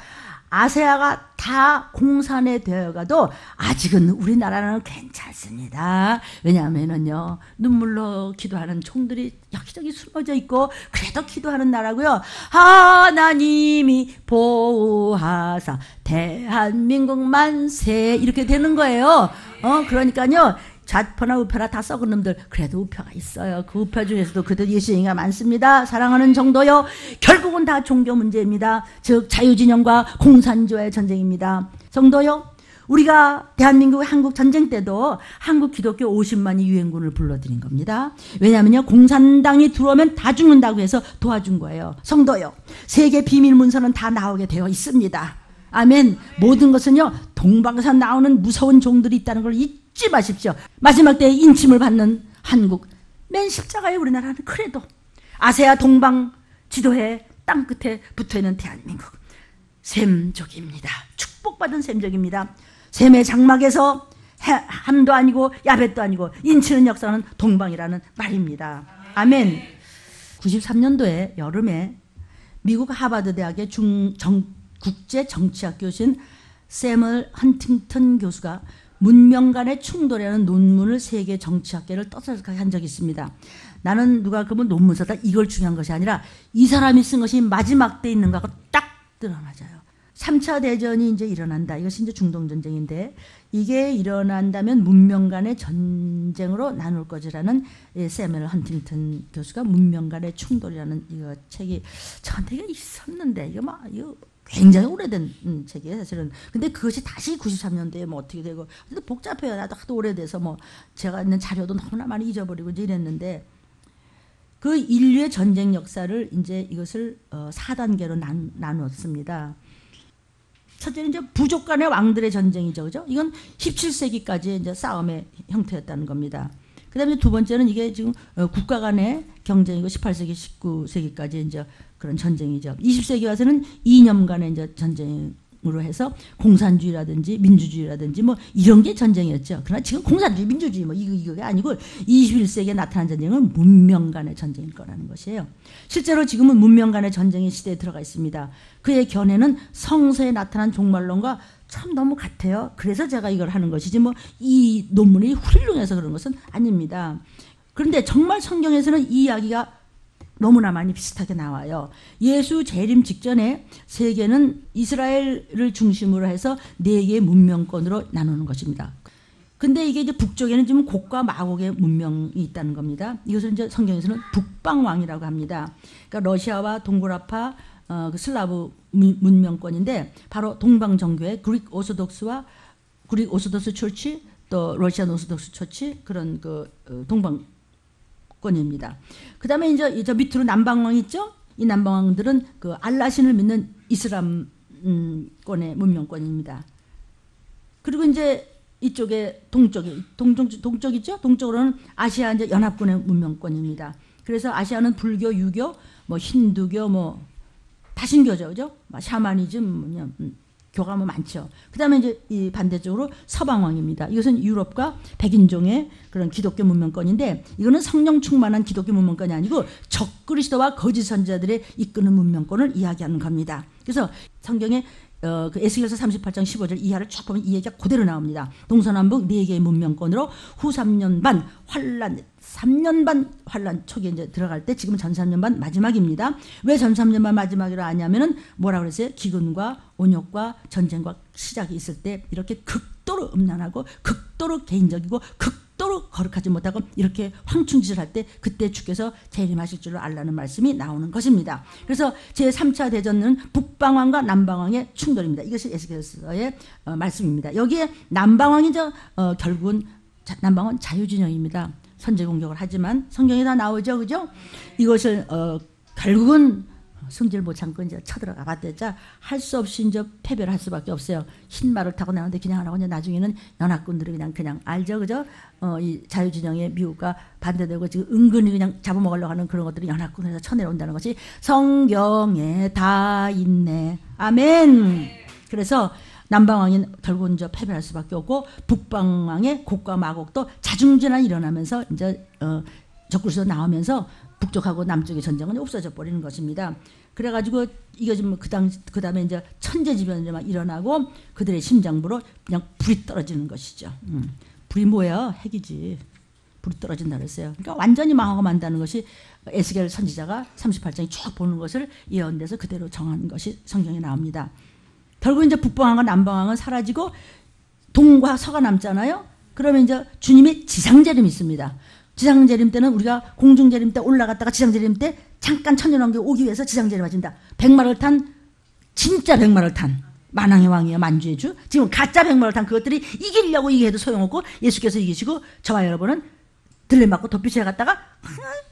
아세아가 다 공산에 되어가도 아직은 우리나라는 괜찮습니다. 왜냐하면은요 눈물로 기도하는 총들이 여기저기 숨어져 있고 그래도 기도하는 나라고요. 하나님이 보호하사 대한민국 만세 이렇게 되는 거예요. 그러니까요 좌표나 우표나 다 썩은 놈들 그래도 우표가 있어요. 그 우표 중에서도 그래도 예수님이 많습니다. 사랑하는 정도요. 결국은 다 종교 문제입니다. 즉 자유진영과 공산주의 전쟁입니다. 정도요. 우리가 대한민국 한국 전쟁 때도 한국 기독교 50만이 유엔군을 불러들인 겁니다. 왜냐하면요 공산당이 들어오면 다 죽는다고 해서 도와준 거예요. 성도요. 세계 비밀 문서는 다 나오게 되어 있습니다. 아멘. 모든 것은요 동방에서 나오는 무서운 종들이 있다는 걸 잊지 마십시오. 마지막 때에 인침을 받는 한국 맨 십자가에 우리나라는 그래도 아세아 동방 지도에 땅끝에 붙어있는 대한민국 셈족입니다. 축복받은 셈족입니다. 셈의 장막에서 함도 아니고 야벳도 아니고 인치는 역사는 동방이라는 말입니다. 아멘. 93년도에 여름에 미국 하버드 대학의 국제정치학 교수인 세멀 헌팅턴 교수가 문명 간의 충돌이라는 논문을 세계 정치학계를 떠들게 한 적이 있습니다. 나는 누가 그러면 논문 썼다 이걸 중요한 것이 아니라 이 사람이 쓴 것이 마지막 때 있는 거하고 딱 드러나져요. 3차 대전이 이제 일어난다. 이것이 이제 중동전쟁인데 이게 일어난다면 문명 간의 전쟁으로 나눌 것이라는 세멀 헌팅턴 교수가 문명 간의 충돌이라는 이거 책이 저한테 있었는데 이거 굉장히 오래된 책이에요, 사실은. 근데 그것이 다시 93년도에 뭐 어떻게 되고, 근데 복잡해요. 나도 하도 오래돼서 뭐 제가 있는 자료도 너무나 많이 잊어버리고 이제 이랬는데, 그 인류의 전쟁 역사를 이제 이것을 4단계로 나누었습니다. 첫째는 이제 부족 간의 왕들의 전쟁이죠, 그죠? 이건 17세기까지 이제 싸움의 형태였다는 겁니다. 그 다음에 두 번째는 이게 지금 국가 간의 경쟁이고 18세기, 19세기까지 이제 그런 전쟁이죠. 20세기 와서는 이념 간의 이제 전쟁으로 해서 공산주의라든지 민주주의라든지 뭐 이런 게 전쟁이었죠. 그러나 지금 공산주의, 민주주의 뭐 이게 아니고 21세기에 나타난 전쟁은 문명 간의 전쟁일 거라는 것이에요. 실제로 지금은 문명 간의 전쟁의 시대에 들어가 있습니다. 그의 견해는 성서에 나타난 종말론과 참 너무 같아요. 그래서 제가 이걸 하는 것이지 뭐 이 논문이 훌륭해서 그런 것은 아닙니다. 그런데 정말 성경에서는 이 이야기가 너무나 많이 비슷하게 나와요. 예수 재림 직전에 세계는 이스라엘을 중심으로 해서 4개의 문명권으로 나누는 것입니다. 근데 이게 이제 북쪽에는 지금 곡과 마곡의 문명이 있다는 겁니다. 이것을 이제 성경에서는 북방왕이라고 합니다. 그러니까 러시아와 동굴아파 그 슬라브 문명권인데 바로 동방정교회 그릭 오소독스와 그릭 오소독스 처치 또 러시안 오소독스 처치 그런 그 동방권입니다. 그다음에 이제 저 밑으로 남방왕 있죠? 이 남방왕들은 그 알라신을 믿는 이슬람권의 문명권입니다. 그리고 이제 이쪽에 동쪽 있죠? 동쪽으로는 아시아 이제 연합군의 문명권입니다. 그래서 아시아는 불교, 유교, 뭐 힌두교, 뭐 다신교죠, 그죠? 샤머니즘, 교가 뭐 많죠. 그다음에 이제 이 반대쪽으로 서방왕입니다. 이것은 유럽과 백인종의 그런 기독교 문명권인데 이거는 성령 충만한 기독교 문명권이 아니고 적그리스도와 거짓 선지자들의 이끄는 문명권을 이야기하는 겁니다. 그래서 성경에 그 에스겔서 38장 15절 이하를 쭉 보면 이 얘기가 그대로 나옵니다. 동서남북 4개의 문명권으로 후 3년 반 환란 3년 반 환란 초기에 이제 들어갈 때 지금은 전 3년 반 마지막입니다. 왜 전 3년 반 마지막이라 하냐면은 뭐라 그랬어요? 기근과 온역과 전쟁과 시작이 있을 때 이렇게 극도로 음란하고 극도로 개인적이고 극도로 거룩하지 못하고 이렇게 황충짓을 할 때 그때 주께서 재림하실 줄을 알라는 말씀이 나오는 것입니다. 그래서 제3차 대전은 북방왕과 남방왕의 충돌입니다. 이것이 에스겔서의 말씀입니다. 여기에 남방왕이죠. 결국은 남방은 자유진영입니다. 선제 공격을 하지만 성경에 다 나오죠, 그죠? 이것을 결국은 승질 못 참고 이제 쳐들어가 봤대자 할 수 없이 이제 패배를 할 수밖에 없어요. 흰 말을 타고 나오는데 그냥 안 하고 이제 나중에는 연합군들이 그냥 알죠, 그죠? 이 자유진영의 미국과 반대되고 지금 은근히 그냥 잡아먹으려고 하는 그런 것들이 연합군에서 쳐내려온다는 것이 성경에 다 있네. 아멘. 그래서 남방왕이 결국은 이제 패배할 수밖에 없고 북방왕의 곡과 마곡도 자중진환이 일어나면서 이제 적그리스도 나오면서 북쪽하고 남쪽의 전쟁은 없어져 버리는 것입니다. 그래가지고 이거 좀 그 다음에 이제 천재지변이 막 일어나고 그들의 심장부로 그냥 불이 떨어지는 것이죠. 불이 뭐예요? 핵이지. 불이 떨어진다 그랬어요. 그러니까 완전히 망하고 만다는 것이 에스겔 선지자가 38장이 쭉 보는 것을 예언돼서 그대로 정한 것이 성경에 나옵니다. 결국 이제 북방왕과 남방왕은 사라지고 동과 서가 남잖아요. 그러면 이제 주님의 지상재림이 있습니다. 지상재림 때는 우리가 공중재림 때 올라갔다가 지상재림 때 잠깐 천년왕국에 오기 위해서 지상재림 하신다. 백마를 탄 진짜 백마를 탄 만왕의 왕이에요. 만주의 주. 지금 가짜 백마를 탄 그것들이 이기려고 이게 해도 소용없고 예수께서 이기시고 저와 여러분은 들레맞고 덮비치에 갔다가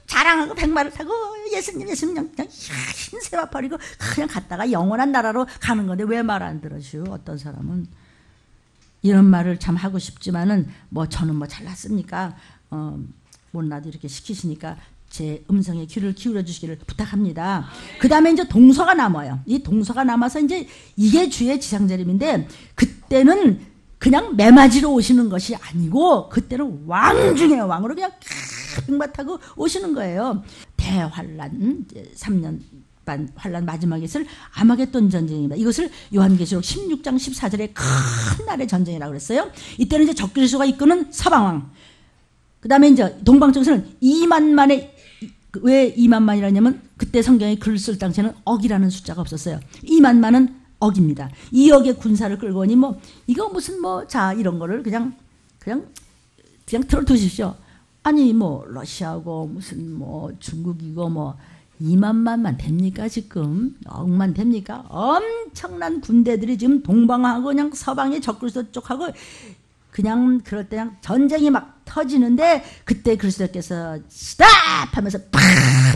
자랑하고 백마를 타고 예수님 그냥 흰새와 버리고 그냥 갔다가 영원한 나라로 가는 건데 왜 말 안 들으시오? 어떤 사람은 이런 말을 참 하고 싶지만은 뭐 저는 뭐 잘났습니까? 못나도 이렇게 시키시니까 제 음성에 귀를 기울여 주시기를 부탁합니다. 그 다음에 이제 동서가 남아요. 이 동서가 남아서 이제 이게 주의 지상재림인데 그때는 그냥 매맞이로 오시는 것이 아니고 그때는 왕 중에 왕으로 그냥 백마 타고 오시는 거예요. 대환란 3년 반 환란 마지막에 있을 아마겟돈 전쟁입니다. 이것을 요한계시록 16장 14절에 큰 날의 전쟁이라고 그랬어요. 이때는 이제 적그리스도가 이끄는 서방왕. 그 다음에 이제 동방쪽에서는 2만만의 왜 2만만이라냐면 그때 성경에 글 쓸 당시에는 억이라는 숫자가 없었어요. 2만만은 억입니다. 2억의 군사를 끌고 오니 뭐 이거 무슨 뭐 자 이런 거를 그냥 틀어두십시오. 아니 뭐 러시아고 무슨 뭐 중국이고 뭐 2만만만 됩니까 지금? 억만 됩니까? 엄청난 군대들이 지금 동방하고 그냥 서방의 적그리스도 쪽하고 그냥 그럴 때 그냥 전쟁이 막 터지는데 그때 그리스도께서 스탑 하면서 팍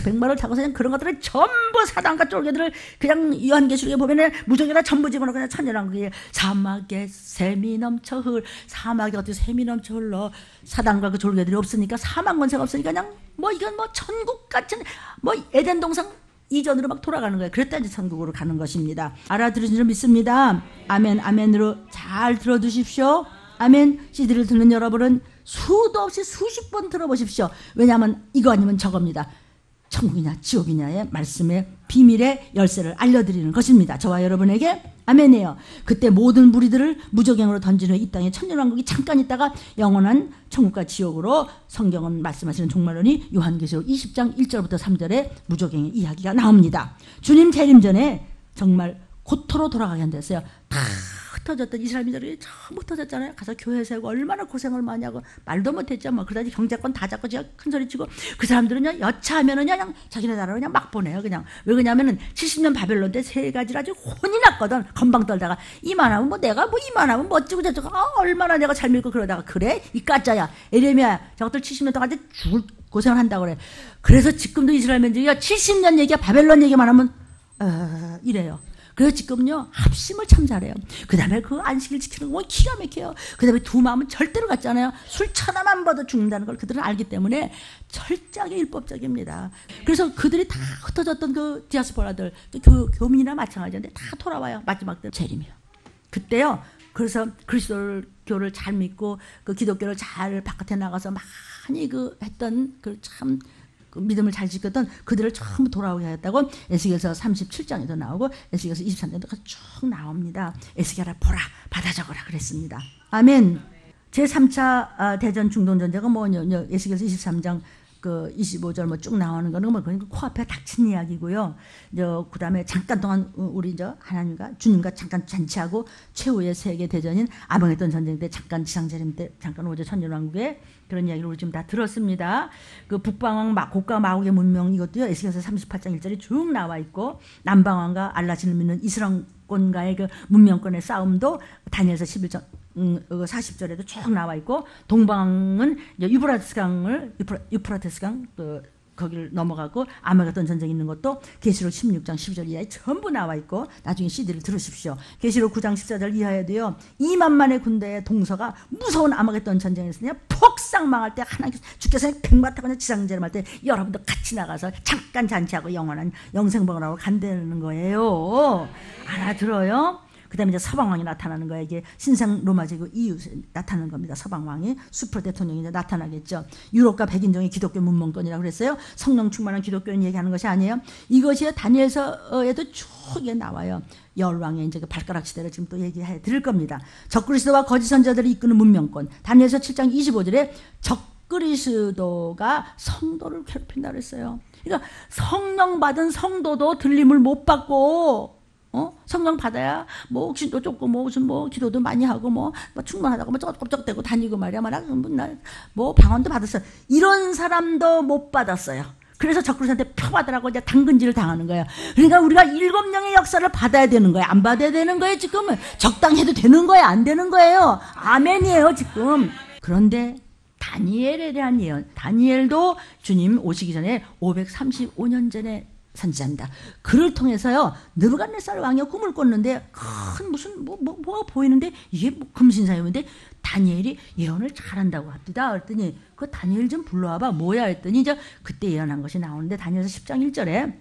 백마를 타고서 그냥 그런 것들을 전부 사단과 쫄개들을 그냥 요한계시록에 보면은 무적이나 전부 집어넣고 그냥 천년왕국에 사막에 샘이 넘쳐 사막에 어떻게 샘이 넘쳐 흘러 사단과 그 졸개들이 없으니까 사막 권세가 없으니까 그냥 뭐 이건 뭐 천국 같은 뭐 에덴 동상 이전으로 막 돌아가는 거예요. 그랬다 이제 천국으로 가는 것입니다. 알아들으신 줄 믿습니다. 아멘 아멘으로 잘 들어두십시오. 아멘. CD를 듣는 여러분은 수도 없이 수십 번 들어보십시오. 왜냐하면 이거 아니면 저겁니다. 천국이냐 지옥이냐의 말씀의 비밀의 열쇠를 알려드리는 것입니다. 저와 여러분에게. 아멘이에요. 그때 모든 무리들을 무저갱으로 던진 후에 이 땅에 천년왕국이 잠깐 있다가 영원한 천국과 지옥으로 성경은 말씀하시는 종말론이 요한계시록 20장 1절부터 3절에 무저갱의 이야기가 나옵니다. 주님 재림 전에 정말 고토로 돌아가게 한댔어요. 다 흩어졌던 이스라엘 민족이 전부 흩어졌잖아요. 가서 교회 세우고 얼마나 고생을 많이 하고 말도 못했죠. 뭐 그러다니 경제권 다 잡고 제가 큰 소리 치고 그 사람들은요 여차하면은 그냥 자기네 나라로 그냥 막 보내요. 그냥 왜 그러냐면은 70년 바벨론 때 세 가지를 아주 혼이 났거든. 건방 떨다가 이만하면 뭐 내가 뭐 이만하면 뭐 어찌고 저쩌고 얼마나 내가 잘 믿고 그러다가 그래 이 까짜야 에레미야 저것들 70년 동안 죽을 고생을 한다고 그래. 그래서 지금도 이스라엘 민족이요 70년 얘기야 바벨론 얘기만 하면 이래요. 그래서 지금요 합심을 참 잘해요. 그 다음에 그 안식일 지키는 거 기가 막혀요. 그 다음에 두 마음은 절대로 같잖아요. 술 천하만 봐도 죽는다는 걸 그들은 알기 때문에 철저하게 율법적입니다. 그래서 그들이 다 흩어졌던 그 디아스포라들 교민이나 마찬가지인데 다 돌아와요. 마지막 때 재림이요. 그때요. 그래서 그리스도교를 잘 믿고 그 기독교를 잘 바깥에 나가서 많이 그 했던 그 참 그 믿음을 잘 지켰던 그들을 전부 돌아오게 하였다고 에스겔서 37장에도 나오고 에스겔서 23장에도 쭉 나옵니다. 에스겔아 보라 받아 적어라 그랬습니다. 아멘. 제3차 대전 중동전쟁은 뭐냐 에스겔서 23장 그 25절 뭐 쭉 나오는 거는 뭐 그러니까 코앞에 닥친 이야기고요. 그 다음에 잠깐 동안 우리 하나님과 주님과 잠깐 잔치하고 최후의 세계 대전인 아방했던 전쟁 때 잠깐 지상재림 때 잠깐 오죠 천년왕국에 그런 이야기를 우리 지금 다 들었습니다. 그 북방왕 고가 마국의 문명 이것도요 에스겔서 38장 1절이 쭉 나와 있고 남방왕과 알라신을 믿는 이스라엘권과의 그 문명권의 싸움도 다니엘서 11장 40절에도 쭉 나와 있고 동방은 유프라테스 강 거기를 넘어가고 아마겟돈 전쟁이 있는 것도 계시록 16장 12절 이하에 전부 나와 있고 나중에 CD를 들으십시오. 계시록 9장 14절 이하에도요 2만만의 군대의 동서가 무서운 아마겟돈 전쟁에서 그냥 폭삭 망할 때 하나님 주께서 백마 타고 지상재림할 때 여러분도 같이 나가서 잠깐 잔치하고 영원한 영생복을 하고 간다는 거예요. 알아들어요? 그 다음에 이제 서방왕이 나타나는 거예요. 이게 신생 로마제국 이웃에 나타나는 겁니다. 서방왕이 수프로 대통령이 이제 나타나겠죠. 유럽과 백인종의 기독교 문명권이라고 그랬어요. 성령 충만한 기독교인 얘기하는 것이 아니에요. 이것이 다니엘서에도 쭉 나와요. 열왕의 이제 그 발가락 시대를 지금 또 얘기해 드릴 겁니다. 적그리스도와 거짓 선지자들이 이끄는 문명권. 다니엘서 7장 25절에 적그리스도가 성도를 괴롭힌다 그랬어요. 그러니까 성령 받은 성도도 들림을 못 받고 성령 받아야 뭐 옥신도 좁고 뭐 무슨 뭐 기도도 많이 하고 뭐 충만하다고 뭐 쩍쩍대고 다니고 말이야 뭐 방언도 받았어요. 이런 사람도 못 받았어요. 그래서 적그리스도한테 표 받으라고 이제 당근질을 당하는 거예요. 그러니까 우리가 7명의 역사를 받아야 되는 거예요. 안 받아야 되는 거예요. 지금은 적당히 해도 되는 거예요. 안 되는 거예요. 아멘이에요. 지금. 그런데 다니엘에 대한 예언. 다니엘도 주님 오시기 전에 535년 전에 선지자입니다. 그를 통해서요 느부갓네살 왕이 꿈을 꿨는데 큰 무슨 뭐가 보이는데 이게 뭐 금신사였는데 다니엘이 예언을 잘한다고 합니다. 그랬더니 그 다니엘 좀 불러와봐 뭐야 했더니 이제 그때 예언한 것이 나오는데 다니엘서 10장 1절에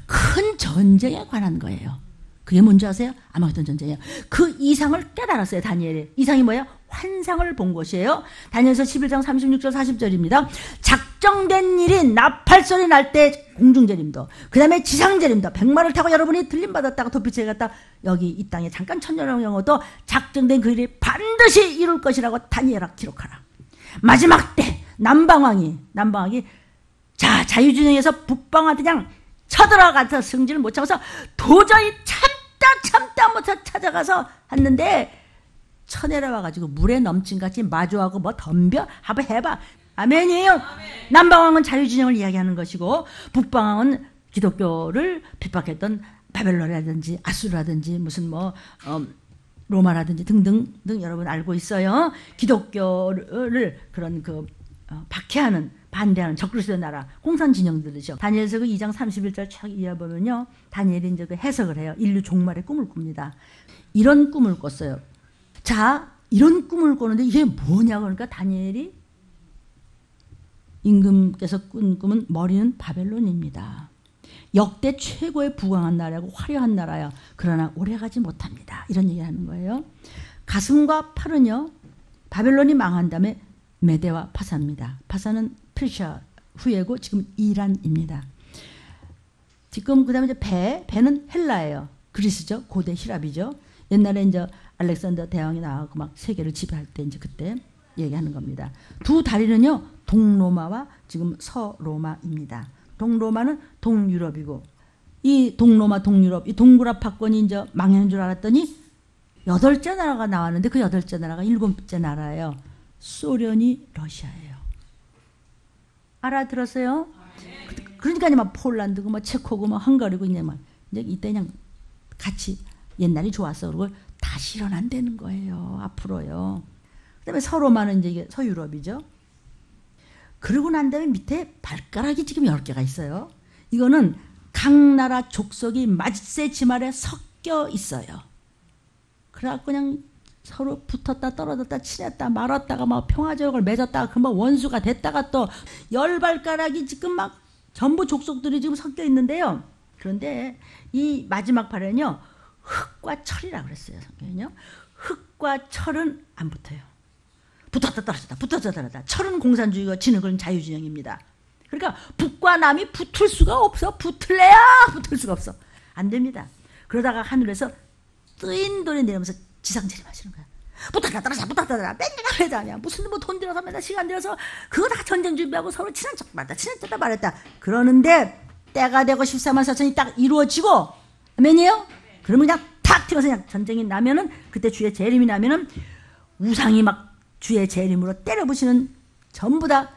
큰 전쟁에 관한 거예요. 그게 뭔지 아세요? 아마겟돈 전쟁이에요. 그 이상을 깨달았어요. 다니엘이. 이상이 뭐예요? 환상을 본 것이에요. 다니엘서 11장 36절 40절입니다. 작정된 일이 나팔소리 날 때 공중재림도 그 다음에 지상재림도 백마를 타고 여러분이 들림받았다가 도피처에 갔다 여기 이 땅에 잠깐 천년왕국도 작정된 그 일이 반드시 이룰 것이라고 다니엘아 기록하라. 마지막 때 남방왕이 자유진영에서 북방한테 그냥 쳐들어가서 승진을 못 참아서 도저히 참다 못해 찾아가서 했는데 쳐내려와가지고 물에 넘친같이 마주하고 뭐 덤벼 해봐. 아멘이에요. 아멘. 남방왕은 자유진영을 이야기하는 것이고 북방왕은 기독교를 핍박했던 바벨론이라든지 아수르라든지 무슨 로마라든지 등등 여러분 알고 있어요. 기독교를 그런 박해하는 반대하는 적그리스도 나라 공산 진영들이죠. 다니엘서 2장 31절 쭉 이어보면요. 다니엘이 이제 그 해석을 해요. 인류 종말의 꿈을 꿉니다. 이런 꿈을 꿨어요. 자, 이런 꿈을 꾸는데 이게 뭐냐고 그러니까 다니엘이 임금께서 꾼 꿈은 머리는 바벨론입니다. 역대 최고의 부강한 나라고 화려한 나라야. 그러나 오래가지 못합니다. 이런 얘기를 하는 거예요. 가슴과 팔은요. 바벨론이 망한 다음에 메대와 파사입니다. 파사는 페르시아 후예고 지금 이란입니다. 지금 그다음에 이제 배는 헬라예요. 그리스죠. 고대 히랍이죠. 옛날에 이제 알렉산더 대왕이 나와서 막 세계를 지배할 때 이제 그때 얘기하는 겁니다. 두 다리는요 동로마와 지금 서로마입니다. 동로마는 동유럽이고 이 동로마 동유럽 이 동그라 파권이 이제 망하는 줄 알았더니 8째 나라가 나왔는데 그 8째 나라가 7째 나라예요. 소련이 러시아예요. 알아들었어요? 그러니까 막 폴란드고 막 체코고 막 헝가리고 이제 막 이제 이때 그냥 같이 옛날이 좋았어. 그리고 다시 일어난다는 거예요. 앞으로요. 그다음에 서로마는 이제 이게 서유럽이죠. 그러고 난 다음에 밑에 발가락이 지금 10개가 있어요. 이거는 각 나라 족속이 맞세 지말에 섞여 있어요. 그래갖고 그냥 서로 붙었다 떨어졌다 친했다 말았다가 막 평화적을 맺었다가 금방 원수가 됐다가 또 10발가락이 지금 막 전부 족속들이 지금 섞여 있는데요. 그런데 이 마지막 발에는요. 흙과 철이라고 그랬어요. 성경은요. 흙과 철은 안 붙어요. 붙었다 떨어졌다 붙었다 떨어졌다. 철은 공산주의고 진흙은 자유진영입니다. 그러니까 북과 남이 붙을 수가 없어. 붙을래야 붙을 수가 없어. 안 됩니다. 그러다가 하늘에서 뜨인 돌이 내리면서 지상재림하시는 거야. 붙었다 떨어졌다 붙었다 떨어졌다 맨날 회자냐. 무슨 뭐 돈 들여서 맨날 시간 들여서 그거 다 전쟁 준비하고 서로 친한 척 말했다 친한 척 말했다. 그러는데 때가 되고 14만 4천이 딱 이루어지고 아멘이에요? 그러면 그냥 탁 튀어서 그냥 전쟁이 나면은 그때 주의 재림이 나면은 우상이 막 주의 재림으로 때려부시는 전부 다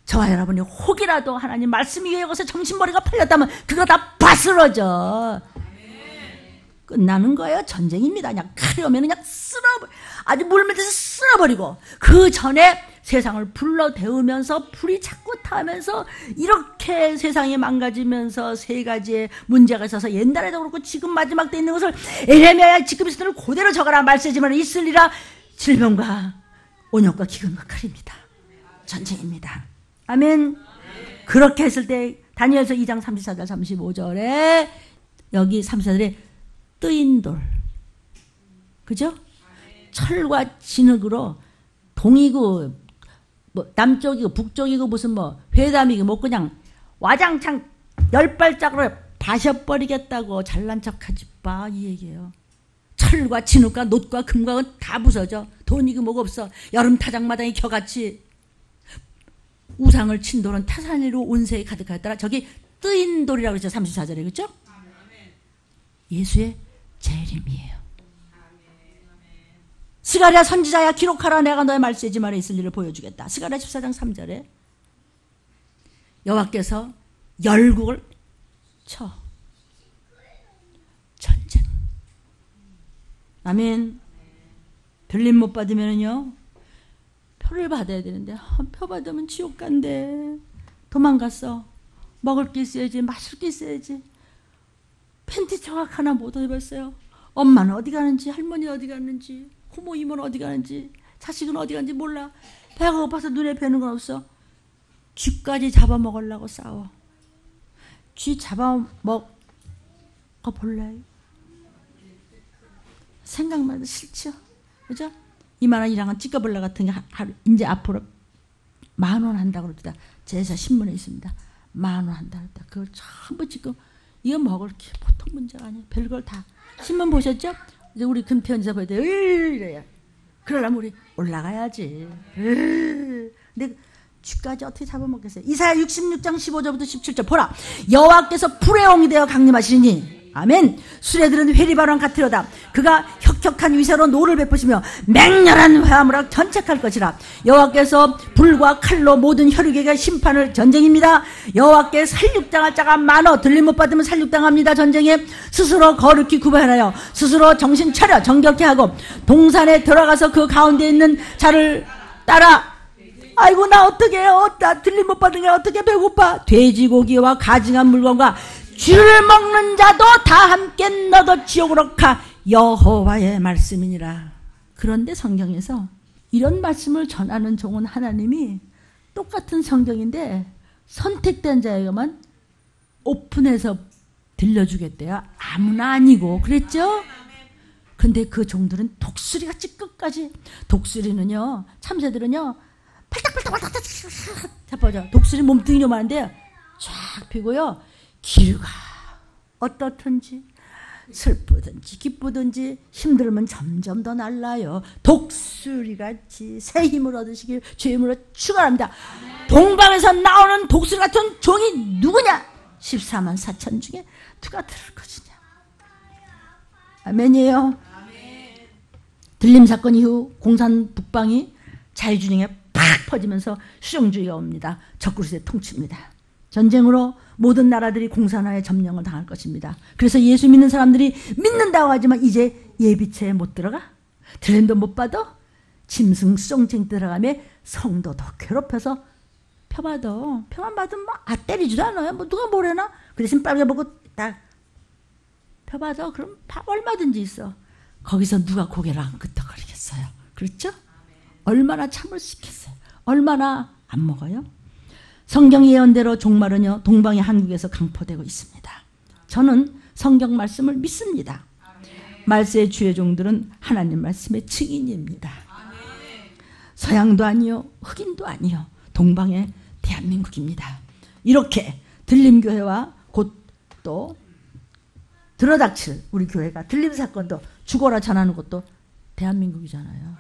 저와 여러분이 혹이라도 하나님 말씀이 여기서 정신머리가 팔렸다면 그거 다 바스러져. 끝나는 거예요. 전쟁입니다. 그냥 칼이 오면 그냥 아주 물밑에서 쓸어버리고 그 전에 세상을 불러 데우면서 불이 자꾸 타면서 이렇게 세상이 망가지면서 세 가지의 문제가 있어서 옛날에도 그렇고 지금 마지막 때 있는 것을 에레미야야 지금 있을 때를 그대로 적어라 말세지만 있으리라. 질병과 온역과 기근과 칼입니다. 전쟁입니다. 아멘. 그렇게 했을 때 다니엘서 2장 34절 35절에 여기 34절에 뜨인 돌 그죠? 철과 진흙으로 동이고 뭐 남쪽이고 북쪽이고 무슨 뭐 회담이고 뭐 그냥 와장창 10발짝으로 바셔버리겠다고 잘난 척하지 마 이 얘기예요. 철과 진흙과 놋과 금과 다 부서져. 돈이고 뭐가 없어. 여름 타작마당이 겨같이 우상을 친 돌은 타산이로 온세에 가득하였더라. 저기 뜨인 돌이라고 그랬죠. 34절에 그렇죠? 예수의 재림이에요. 스가랴 선지자야 기록하라. 내가 너의 말세지 말에 있을 일을 보여주겠다. 스가랴 14장 3절에 여호와께서 열국을 쳐 전쟁. 아멘. 들림 못 받으면요 표를 받아야 되는데 표 받으면 지옥 간대. 도망갔어. 먹을 게 있어야지 마실 게 있어야지. 팬티 조각 하나 못 입었어요. 엄마는 어디 가는지 할머니 어디 가는지 고모 이모는 어디 가는지 자식은 어디 가는지 몰라. 배가 고파서 눈에 뵈는 건 없어. 쥐까지 잡아먹으려고 싸워. 쥐 잡아먹어 볼래요? 생각만 해도 싫죠. 그죠? 이만한 이랑은 찌꺼벌레 같은 게 하루 이제 앞으로 10,000원 한다고 그럽니다. 제사 신문에 있습니다. 10,000원 한다 그랬다. 그걸 전부 지금 이거 먹을 게 보통 문제가 아니에요. 별걸 다. 신문 보셨죠? 이제 우리 금편지사 볼 때 이래요. 그러려면 우리 올라가야지. 근데 쥐까지 어떻게 잡아먹겠어요? 이사야 66장 15절부터 17절 보라. 여호와께서 불의 옹이 되어 강림하시니 아멘. 수레들은 회리바람 같으려다. 그가 혁혁한 위세로 노를 베푸시며 맹렬한 회함으로 견책할 것이라. 여호와께서 불과 칼로 모든 혈육에게 심판을. 전쟁입니다. 여호와께 살육당할 자가 많어. 들림 못 받으면 살육당합니다. 전쟁에 스스로 거룩히 구별하여 스스로 정신 차려 정결케 하고 동산에 들어가서 그 가운데 있는 자를 따라. 아이고 나 어떻게 해요? 나 들림 못 받은 게 어떻게 배고파. 돼지고기와 가증한 물건과 쥐를 먹는 자도 다 함께 너도 지옥으로 가. 여호와의 말씀이니라. 그런데 성경에서 이런 말씀을 전하는 종은 하나님이 똑같은 성경인데 선택된 자에게만 오픈해서 들려주겠대요. 아무나 아니고 그랬죠? 근데 그 종들은 독수리같이 끝까지. 독수리는요 참새들은요 팔딱팔딱 자빠져. 독수리 몸뚱이 요만한데 쫙 피고요 기류가 어떻든지 슬프든지 기쁘든지 힘들면 점점 더 날라요. 독수리같이 새 힘을 얻으시길 주임으로 축원합니다. 동방에서 나오는 독수리 같은 종이 누구냐? 14만 4천 중에 누가 들을 것이냐? 아멘이에요. 들림 사건 이후 공산 북방이 자유주의에 팍 퍼지면서 수정주의가 옵니다. 적그리스도의 통치입니다. 전쟁으로 모든 나라들이 공산화의 점령을 당할 것입니다. 그래서 예수 믿는 사람들이 믿는다고 하지만 이제 예비체에 못 들어가? 들림도 못 받아? 짐승 수정쟁 들어가며 성도도 괴롭혀서 표만 받으면 때리지도 않아요. 누가 뭐래나? 그 대신 빨리 보고 딱 펴받아. 그럼 얼마든지 있어. 거기서 누가 고개를 안 끄덕거리겠어요. 그렇죠? 얼마나 참을 수 있겠어요. 얼마나 안 먹어요. 성경 예언대로 종말은요 동방의 한국에서 강포되고 있습니다. 저는 성경 말씀을 믿습니다. 말세의 주의 종들은 하나님 말씀의 증인입니다. 서양도 아니요 흑인도 아니요 동방의 대한민국입니다. 이렇게 들림교회와 곧 또 들어닥칠 우리 교회가 들림 사건도 죽어라 전하는 것도 대한민국이잖아요.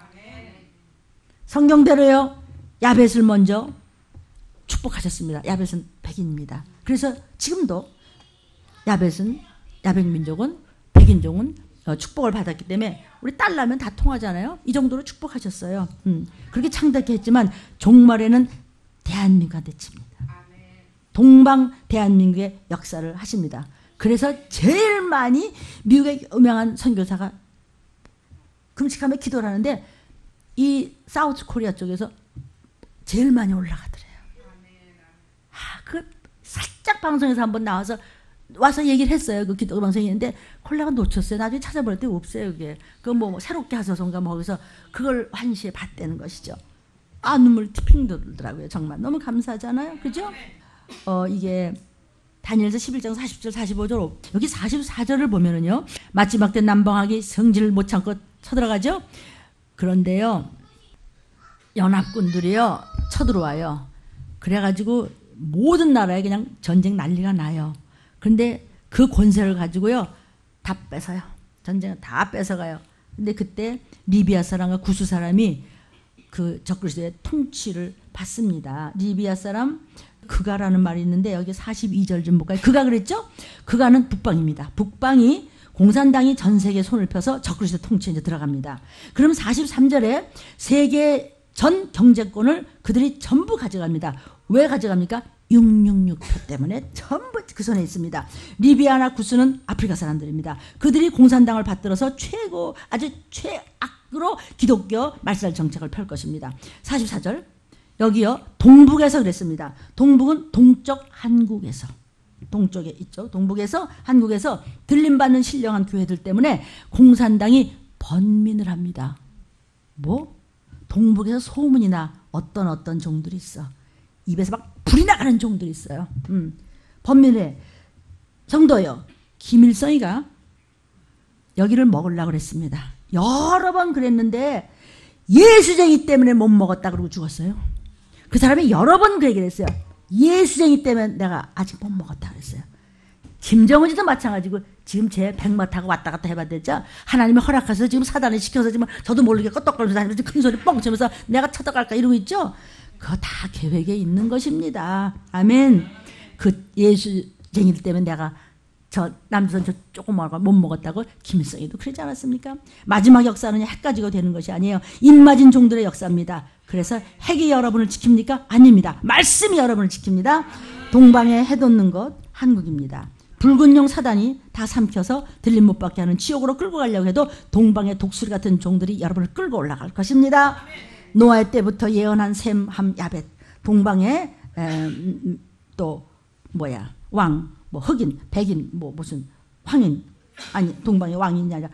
성경대로요 야벳을 먼저 축복하셨습니다. 야벳은 백인입니다. 그래서 지금도 야벳민족은 백인종은 축복을 받았기 때문에 우리 딸 나면 다 통하잖아요. 이 정도로 축복하셨어요. 그렇게 창대하게 했지만 종말에는 대한민국한테 칩니다. 동방 대한민국의 역사를 하십니다. 그래서 제일 많이 미국의 유명한 선교사가 금식하며 기도를 하는데 이 사우스 코리아 쪽에서 제일 많이 올라가더래요. 그 살짝 방송에서 한번 와서 얘기를 했어요. 그 기도 방송이었는데 콜라가 놓쳤어요. 나중에 찾아보랬더니 없어요. 그게 그 뭐 새롭게 하소서인가 뭐 거기서 그걸 환시에 봤다는 것이죠. 눈물 핑 돌더라고요. 정말 너무 감사하잖아요. 그죠? 이게 다니엘서 11장 40절 45절 여기 44절을 보면은요 마지막 때 남방학이 성질을 못 참고 쳐들어가죠. 그런데요 연합군들이요 쳐들어와요. 그래가지고 모든 나라에 그냥 전쟁 난리가 나요. 그런데 그 권세를 가지고요 다 뺏어요. 전쟁을 다 뺏어가요. 근데 그때 리비아 사람과 구스 사람이 그 적그리스도의 통치를 받습니다. 리비아 사람 그가라는 말이 있는데 여기 42절 좀 볼까요? 그가 그랬죠? 그가는 북방입니다. 북방이 공산당이 전 세계에 손을 펴서 적그리스도 통치에 이제 들어갑니다. 그럼 43절에 세계 전 경제권을 그들이 전부 가져갑니다. 왜 가져갑니까? 666표 때문에 전부 그 손에 있습니다. 리비아나 구스는 아프리카 사람들입니다. 그들이 공산당을 받들어서 아주 최악으로 기독교 말살 정책을 펼 것입니다. 44절 여기요 동북에서 그랬습니다. 동북은 동쪽 한국에서 동쪽에 있죠. 동북에서 한국에서 들림받는 신령한 교회들 때문에 공산당이 번민을 합니다. 동북에서 소문이나 어떤 종들이 있어. 입에서 막 불이 나가는 종들이 있어요. 번민해. 성도요. 김일성이가 여기를 먹으려고 그랬습니다. 여러 번 그랬는데 예수쟁이 때문에 못 먹었다 그러고 죽었어요. 그 사람이 여러 번 그 얘기를 했어요. 예수쟁이 때문에 내가 아직 못 먹었다 그랬어요. 김정은이도 마찬가지고 지금 제 백마 타고 왔다 갔다 해봤댔죠. 하나님이 허락해서 지금 사단을 시켜서 지금 저도 모르게 껐떡거리면서 다니면서 큰 소리 뻥 치면서 내가 쳐들어갈까 이러고 있죠. 그거 다 계획에 있는 것입니다. 아멘. 그 예수쟁이들 때문에 내가 저 남조선 저 조금 못 먹었다고 김일성이도 그러지 않았습니까? 마지막 역사는 핵 가지고 되는 것이 아니에요. 입맞은 종들의 역사입니다. 그래서 핵이 여러분을 지킵니까? 아닙니다. 말씀이 여러분을 지킵니다. 동방에 해돋는 것 한국입니다. 붉은 용 사단이 다 삼켜서 들림 못 받게 하는 지옥으로 끌고 가려고 해도 동방의 독수리 같은 종들이 여러분을 끌고 올라갈 것입니다. 노아의 때부터 예언한 셈, 함, 야벳 동방에 또 왕, 흑인, 백인, 무슨 황인 아니 동방의 왕인이 아니라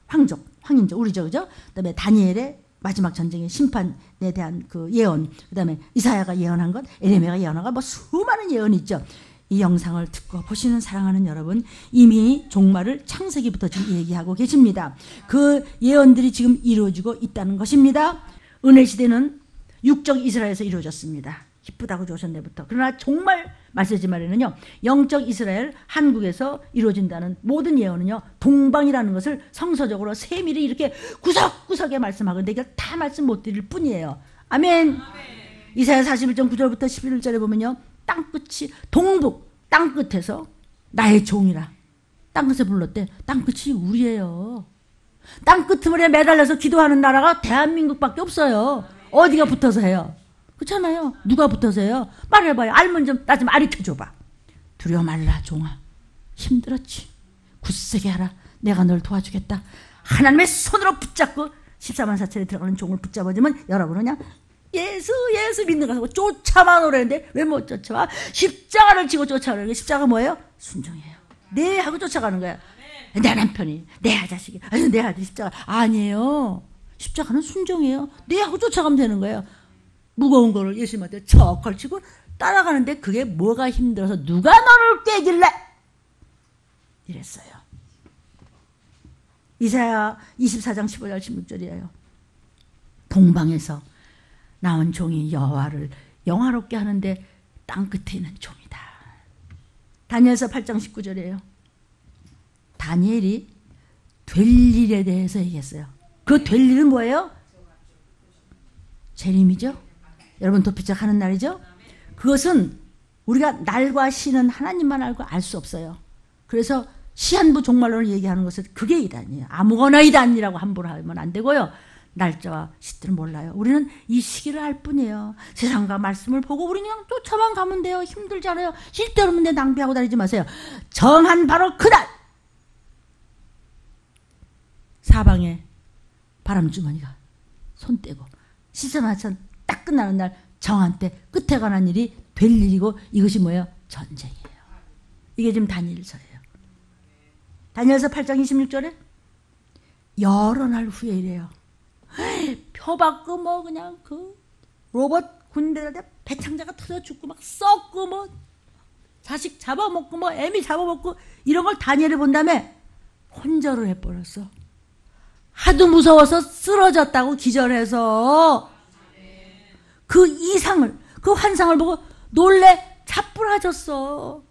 황족, 황인족 우리죠, 그죠? 그다음에 다니엘의 마지막 전쟁의 심판에 대한 그 예언, 그다음에 이사야가 예언한 것, 에레미야가 예언한 것, 수많은 예언이 있죠. 이 영상을 듣고 보시는 사랑하는 여러분, 이미 종말을 창세기부터 지금 얘기하고 계십니다. 그 예언들이 지금 이루어지고 있다는 것입니다. 은혜 시대는 육적 이스라엘에서 이루어졌습니다. 기쁘다고 조선대부터. 그러나 정말 말세지 말에는요, 영적 이스라엘, 한국에서 이루어진다는 모든 예언은요, 동방이라는 것을 성서적으로 세밀히 이렇게 구석구석에 말씀하건데 이걸 다 말씀 못 드릴 뿐이에요. 아멘. 이사야 41장 9절부터 11절에 보면요, 땅끝이 동북 땅끝에서 나의 종이라 땅끝에 불렀대. 땅끝이 우리예요. 땅끝에 매달려서 기도하는 나라가 대한민국밖에 없어요. 어디가 붙어서 해요? 그렇잖아요. 누가 붙어서 해요? 말해봐요. 알면 좀 나 좀 가르쳐줘봐. 두려워 말라 종아. 힘들었지. 굳세게 하라. 내가 널 도와주겠다. 하나님의 손으로 붙잡고 14만 4천에 들어가는 종을 붙잡아주면 여러분은 그냥 예수 믿는 거 하고 쫓아만 오라는데 왜 못 쫓아와? 십자가를 지고 쫓아오라는 게 십자가 뭐예요? 순종이에요. 네 하고 쫓아가는 거야. 내 남편이, 내 아자식이, 내 아들 십자가. 아니에요. 십자가는 순종이에요. 네 하고 쫓아가면 되는 거예요. 무거운 거를 예수님한테 척 걸치고 따라가는데 그게 뭐가 힘들어서 누가 너를 꿰길래? 이랬어요. 이사야 24장 15절 16절이에요. 동방에서 나온 종이 여호와를 영화롭게 하는데 땅끝에 있는 종이다. 다니엘서 8장 19절이에요. 다니엘이 될 일에 대해서 얘기했어요. 그 될 일은 뭐예요? 재림이죠. 여러분 도피짝 하는 날이죠. 그것은 우리가 날과 시는 하나님만 알고 알 수 없어요. 그래서 시한부 종말론을 얘기하는 것은 그게 이단이에요. 아무거나 이단이라고 함부로 하면 안 되고요. 날짜와 시들은 몰라요. 우리는 이 시기를 알 뿐이에요. 세상과 말씀을 보고 우리는 그냥 쫓아만 가면 돼요. 힘들잖아요. 쓸데없는데 낭비하고 다니지 마세요. 정한 바로 그날 사방에 바람주머니가 손 떼고 시선하천 딱 끝나는 날 정한 때 끝에 관한 일이 될 일이고 이것이 뭐예요? 전쟁이에요. 이게 지금 다니엘서예요. 다니엘서 8장 26절에 여러 날 후에 이래요. 표 받고 뭐 그냥 그 로봇 군대한테 배창자가 터져 죽고 막 썩고 뭐 자식 잡아먹고 뭐 애미 잡아먹고 이런 걸 다니엘이 본 다음에 혼절을 해버렸어. 하도 무서워서 쓰러졌다고 기절해서 그 이상을 그 환상을 보고 놀래 자꾸라졌어.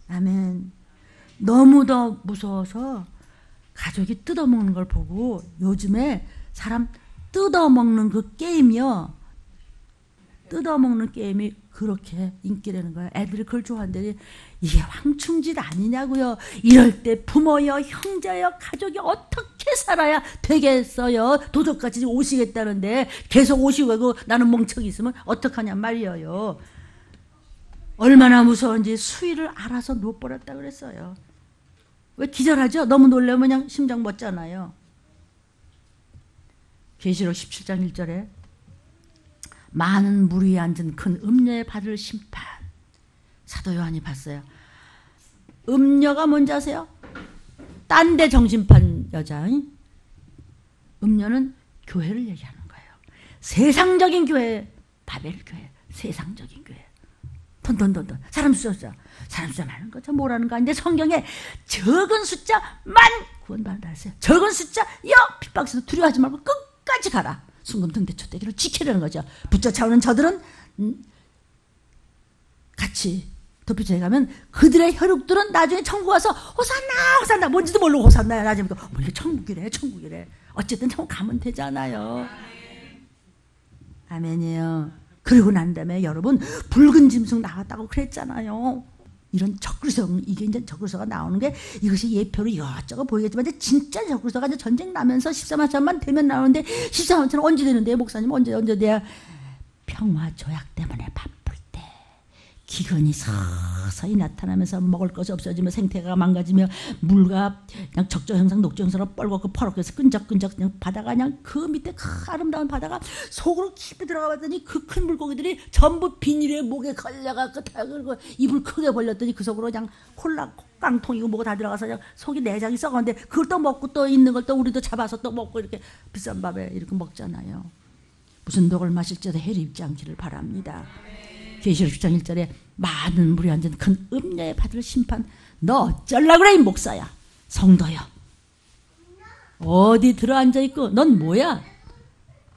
아멘. 너무 더 무서워서 가족이 뜯어먹는 걸 보고 요즘에 사람 뜯어먹는 그 게임이요. 뜯어먹는 게임이 그렇게 인기라는 거야. 애들이 그걸 좋아한대. 이게 황충짓 아니냐고요. 이럴 때 부모여 형제여 가족이 어떻게 살아야 되겠어요. 도둑같이 오시겠다는데 계속 오시고 나는 멍청이 있으면 어떡하냔 말이에요. 얼마나 무서운지 수위를 알아서 놓아버렸다 그랬어요. 왜 기절하죠? 너무 놀라면 그냥 심장 멎잖아요. 계시록 17장 1절에 많은 물 위에 앉은 큰 음녀에 받을 심판. 사도 요한이 봤어요. 음녀가 뭔지 아세요? 딴 데 정신판 여자. 음녀는 교회를 얘기하는 거예요. 세상적인 교회, 바벨 교회, 세상적인 교회. 돈. 사람 숫자 많은 거죠. 뭐라는 거 아닌데 성경에 적은 숫자만 구원받는다 했어요. 적은 숫자, 핍박해서 두려워하지 말고 끝까지 가라. 순금등대 촛대기를 지키려는 거죠. 붙여차오는 저들은 같이 도피처에 가면 그들의 혈육들은 나중에 천국 와서 호산나 뭔지도 모르고 호산나야. 나중에 뭐 이게 천국이래. 어쨌든 천국 가면 되잖아요. 아멘이에요. 그리고 난 다음에 여러분 붉은 짐승 나왔다고 그랬잖아요. 이런 적그리스도, 이게 이제 적그리스도가 나오는 게 이것이 예표로 이것저것 보이겠지만 이제 진짜 적그리스도가 이제 전쟁 나면서 14만천만 되면 나오는데 14만천은 언제 되는데 목사님 언제 돼야? 평화 조약 때문에 바쁠 때 기근이 서서히 나타나면서 먹을 것이 없어지며 생태가 망가지며 물과 그냥 적조 형상 녹조 형상으로 뻘겋고 퍼렇게 해서 끈적끈적 그냥 바다가 그냥 그 밑에 그 아름다운 바다가 속으로 깊이 들어가 봤더니 그 큰 물고기들이 전부 비닐에 목에 걸려갖고 다 그리고 입을 크게 벌렸더니 그 속으로 그냥 깡통이고 뭐고 다 들어가서 그냥 속이 내장이 썩었는데 그걸 또 먹고 또 있는 걸 또 우리도 잡아서 또 먹고 이렇게 비싼 밥에 이렇게 먹잖아요. 무슨 독을 마실지라도 해를 입지 않기를 바랍니다. 계시록 10장 1절에 많은 물이 앉은 큰 음녀에 받을 심판. 너 어쩌려고 그래 이 목사야. 성도여. 어디 들어앉아 있고 넌 뭐야?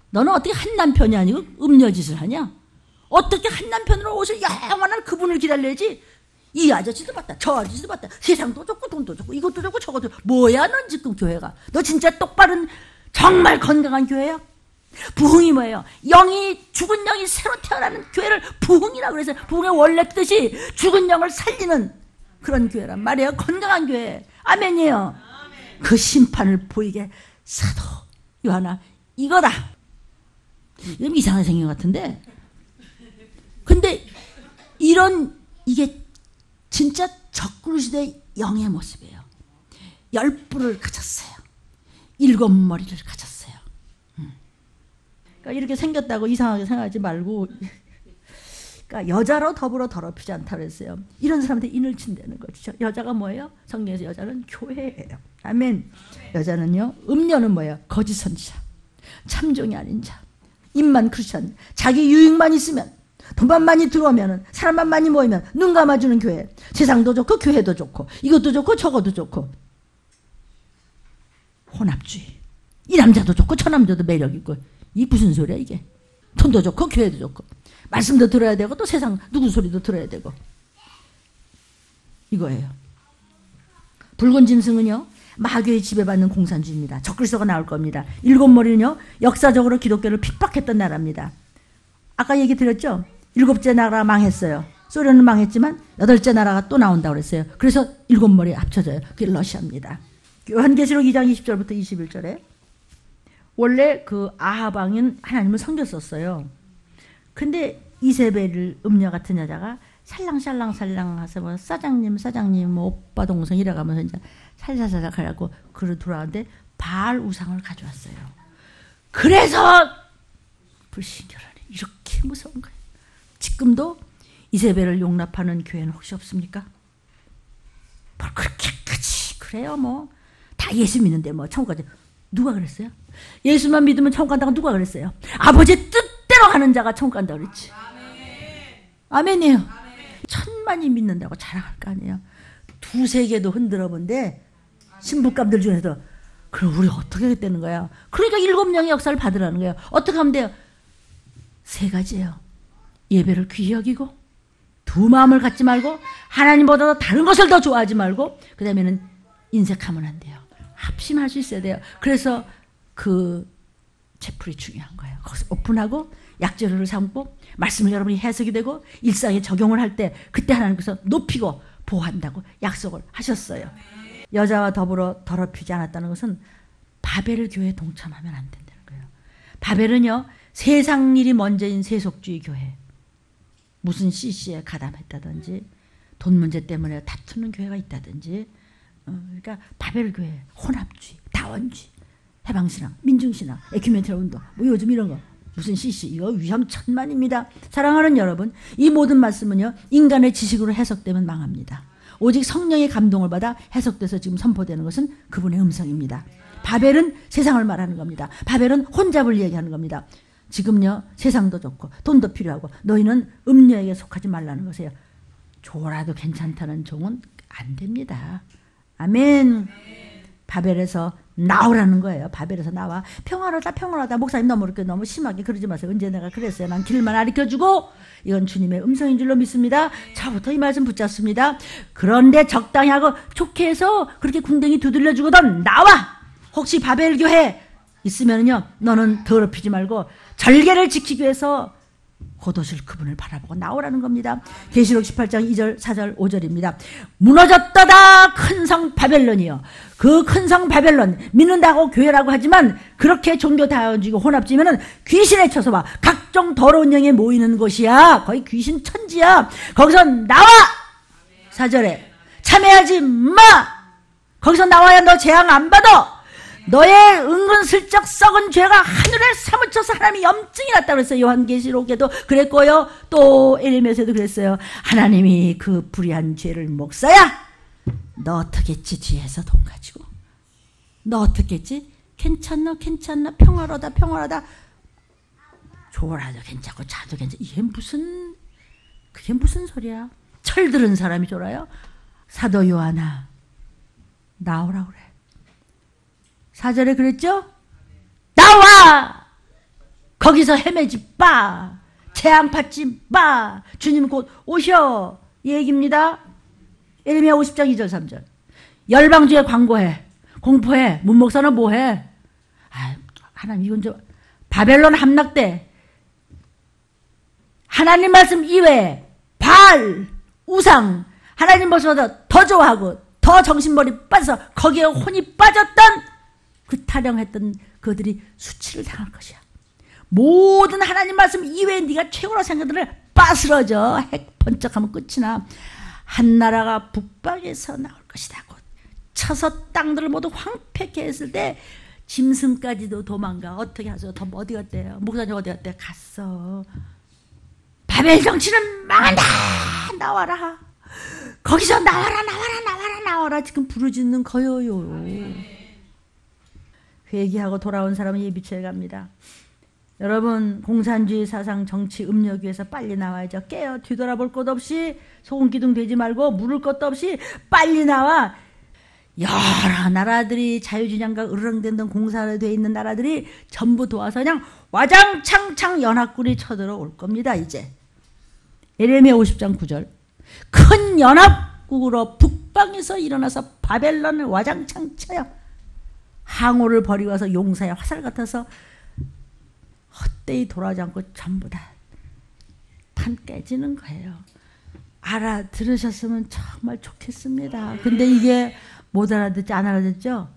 너는 어떻게 한 남편이 아니고 음녀짓을 하냐? 어떻게 한 남편으로 오실 영원한 그분을 기다려야지. 이 아저씨도 봤다, 저 아저씨도 봤다, 세상도 좋고 돈도 좋고 이것도 좋고 저것도 좋고. 뭐야 넌 지금 교회가. 너 진짜 똑바른 정말 건강한 교회야? 부흥이 뭐예요? 영이, 죽은 영이 새로 태어나는 교회를 부흥이라고 그래서 부흥의 원래 뜻이 죽은 영을 살리는 그런 교회란 말이에요. 건강한 교회. 아멘이에요. 그 심판을 보이게 사도 요한아 이거다. 이건 이상하게 생긴 것 같은데, 근데 이게 진짜 적그리스도의 영의 모습이에요. 10뿔을 가졌어요. 7머리를 가졌어요. 그러니까 이렇게 생겼다고 이상하게 생각하지 말고, 그러니까 여자로 더불어 더럽히지 않다고 했어요. 이런 사람한테 인을 친다는 거죠. 여자가 뭐예요? 성경에서 여자는 교회예요. 아멘. 여자는요, 음녀는 뭐예요? 거짓 선지자, 참종이 아닌 자, 입만 크리스천, 자기 유익만 있으면, 돈만 많이 들어오면, 사람만 많이 모이면 눈 감아주는 교회. 세상도 좋고 교회도 좋고 이것도 좋고 저것도 좋고. 혼합주의. 이 남자도 좋고 저 남자도 매력있고. 이 무슨 소리야 이게. 돈도 좋고 교회도 좋고 말씀도 들어야 되고 또 세상 누구 소리도 들어야 되고. 이거예요. 붉은 짐승은요, 마귀의 지배받는 공산주의입니다. 적그리스도가 나올 겁니다. 7머리는요, 역사적으로 기독교를 핍박했던 나라입니다. 아까 얘기 드렸죠? 7째 나라가 망했어요. 소련은 망했지만 8째 나라가 또 나온다고 그랬어요. 그래서 7머리 합쳐져요. 그게 러시아입니다. 요한계시록 2장 20절부터 21절에 원래 그 아합 왕은 하나님을 섬겼었어요. 근데 이세벨 음녀 같은 여자가 살랑살랑 하서 뭐 사장님 뭐 오빠 동생 이래가면서 이제 살살살살 가려고 그를 돌아왔는데 바알 우상을 가져왔어요. 그래서 불신교라니 이렇게 무서운 거예요. 지금도 이세벨을 용납하는 교회는 혹시 없습니까? 뭘 그렇게까지 그래요. 뭐 다 예수 믿는데 뭐 천국 가지. 누가 그랬어요? 예수만 믿으면 천국 간다고 누가 그랬어요? 아버지의 뜻대로 하는 자가 천국 간다고 그랬지. 아멘이에요. 천만이 믿는다고 자랑할 거 아니에요. 2-3개도 흔들어 본데 신부감들 중에서도. 그럼 우리 어떻게 하겠다는 거야? 그러니까 7명의 역사를 받으라는 거예요. 어떻게 하면 돼요? 3가지예요. 예배를 귀히 여기고, 두 마음을 갖지 말고, 하나님보다 다른 것을 더 좋아하지 말고, 그 다음에는 인색하면 안 돼요. 합심할 수 있어야 돼요. 그래서 그 채플이 중요한 거예요. 거기서 오픈하고 약재료를 삼고 말씀을 여러분이 해석이 되고 일상에 적용을 할 때 그때 하나님께서 높이고 보호한다고 약속을 하셨어요. 여자와 더불어 더럽히지 않았다는 것은 바벨 교회에 동참하면 안 된다는 거예요. 바벨은요, 세상 일이 먼저인 세속주의 교회. 무슨 CC에 가담했다든지 돈 문제 때문에 다투는 교회가 있다든지, 그러니까 바벨 교회, 혼합주의, 다원주의, 해방신앙, 민중신앙, 에큐멘트럴 운동, 뭐 요즘 이런 거 무슨 CC, 이거 위험천만입니다. 사랑하는 여러분, 이 모든 말씀은요, 인간의 지식으로 해석되면 망합니다. 오직 성령의 감동을 받아 해석돼서 지금 선포되는 것은 그분의 음성입니다. 바벨은 세상을 말하는 겁니다. 바벨은 혼잡을 얘기하는 겁니다. 지금요, 세상도 좋고 돈도 필요하고 너희는 음녀에게 속하지 말라는 것이에요. 줘라도 괜찮다는 종은 안 됩니다. 아멘. 바벨에서 나오라는 거예요. 바벨에서 나와. 평화로다. 목사님 너무 심하게 그러지 마세요. 언제 내가 그랬어요. 난 길만 가르쳐주고 이건 주님의 음성인 줄로 믿습니다. 저부터 이 말씀 붙잡습니다. 그런데 적당히 하고 좋게 해서 그렇게 궁뎅이 두들려주거든 나와. 혹시 바벨 교회 있으면요, 너는 더럽히지 말고 절개를 지키기 위해서 곧 오실 그분을 바라보고 나오라는 겁니다. 계시록 18장 2절 4절 5절입니다. 무너졌다다 큰 성 바벨론이요. 그 큰 성 바벨론 믿는다고 교회라고 하지만 그렇게 종교 다원주의고 혼합주의면은 귀신에 쳐서봐 각종 더러운 영에 모이는 곳이야. 거의 귀신 천지야. 거기서 나와. 4절에 참여하지 마. 거기서 나와야 너 재앙 안 받아. 너의 은근슬쩍 썩은 죄가 하늘에 사무쳐서 하나님이 염증이 났다고 그랬어요. 요한계시록에도 그랬고요. 또 에레미야에도 그랬어요. 하나님이 그 불의한 죄를 목사야. 너 어떻겠지? 뒤에서 돈 가지고. 너 어떻겠지? 괜찮나? 평화로다. 좋아라도 괜찮고 자도 괜찮고. 그게 무슨 소리야? 철 들은 사람이 졸아요? 사도 요한아, 나오라 그래. 4절에 그랬죠? 나와! 거기서 헤매지 빠! 재앙 받지 마. 주님 곧 오셔. 이 얘기입니다. 예레미야 50장 2절 3절. 열방주에 광고해. 공포해. 문목사는 뭐해? 하나님 이건 좀 바벨론 함락때 하나님 말씀 이외에 발, 우상, 하나님 모습보다 더 좋아하고 더 정신머리 빠져서 거기에 혼이 빠졌던 그 타령했던 그들이 수치를 당할 것이야. 모든 하나님 말씀 이외에 네가 최고로 생각들을 빠스러져 핵 번쩍하면 끝이 나. 한 나라가 북방에서 나올 것이다. 곧 쳐서 땅들을 모두 황폐케 했을 때 짐승까지도 도망가. 어떻게 하죠? 어디 갔대요? 목사님 어디 갔대? 갔어. 바벨 정치는 망한다. 나와라. 거기서 나와라. 지금 부르짖는 거예요. 회개하고 돌아온 사람은 예비처에 갑니다. 여러분, 공산주의 사상, 정치, 음력 위에서 빨리 나와야죠. 깨어 뒤돌아볼 것 없이 소금기둥 되지 말고 물을 것도 없이 빨리 나와. 여러 나라들이 자유진영과 으르렁대는 공사로 되어 있는 나라들이 전부 도와서 그냥 와장창창 연합군이 쳐들어올 겁니다. 이제 예레미야 50장 9절. 큰 연합국으로 북방에서 일어나서 바벨론을 와장창 쳐요. 항우를 버리고 와서 용사의 화살 같아서 헛되이 돌아오지 않고 전부 다 판 깨지는 거예요. 알아들으셨으면 정말 좋겠습니다. 근데 이게 못 알아듣지, 안 알아듣죠?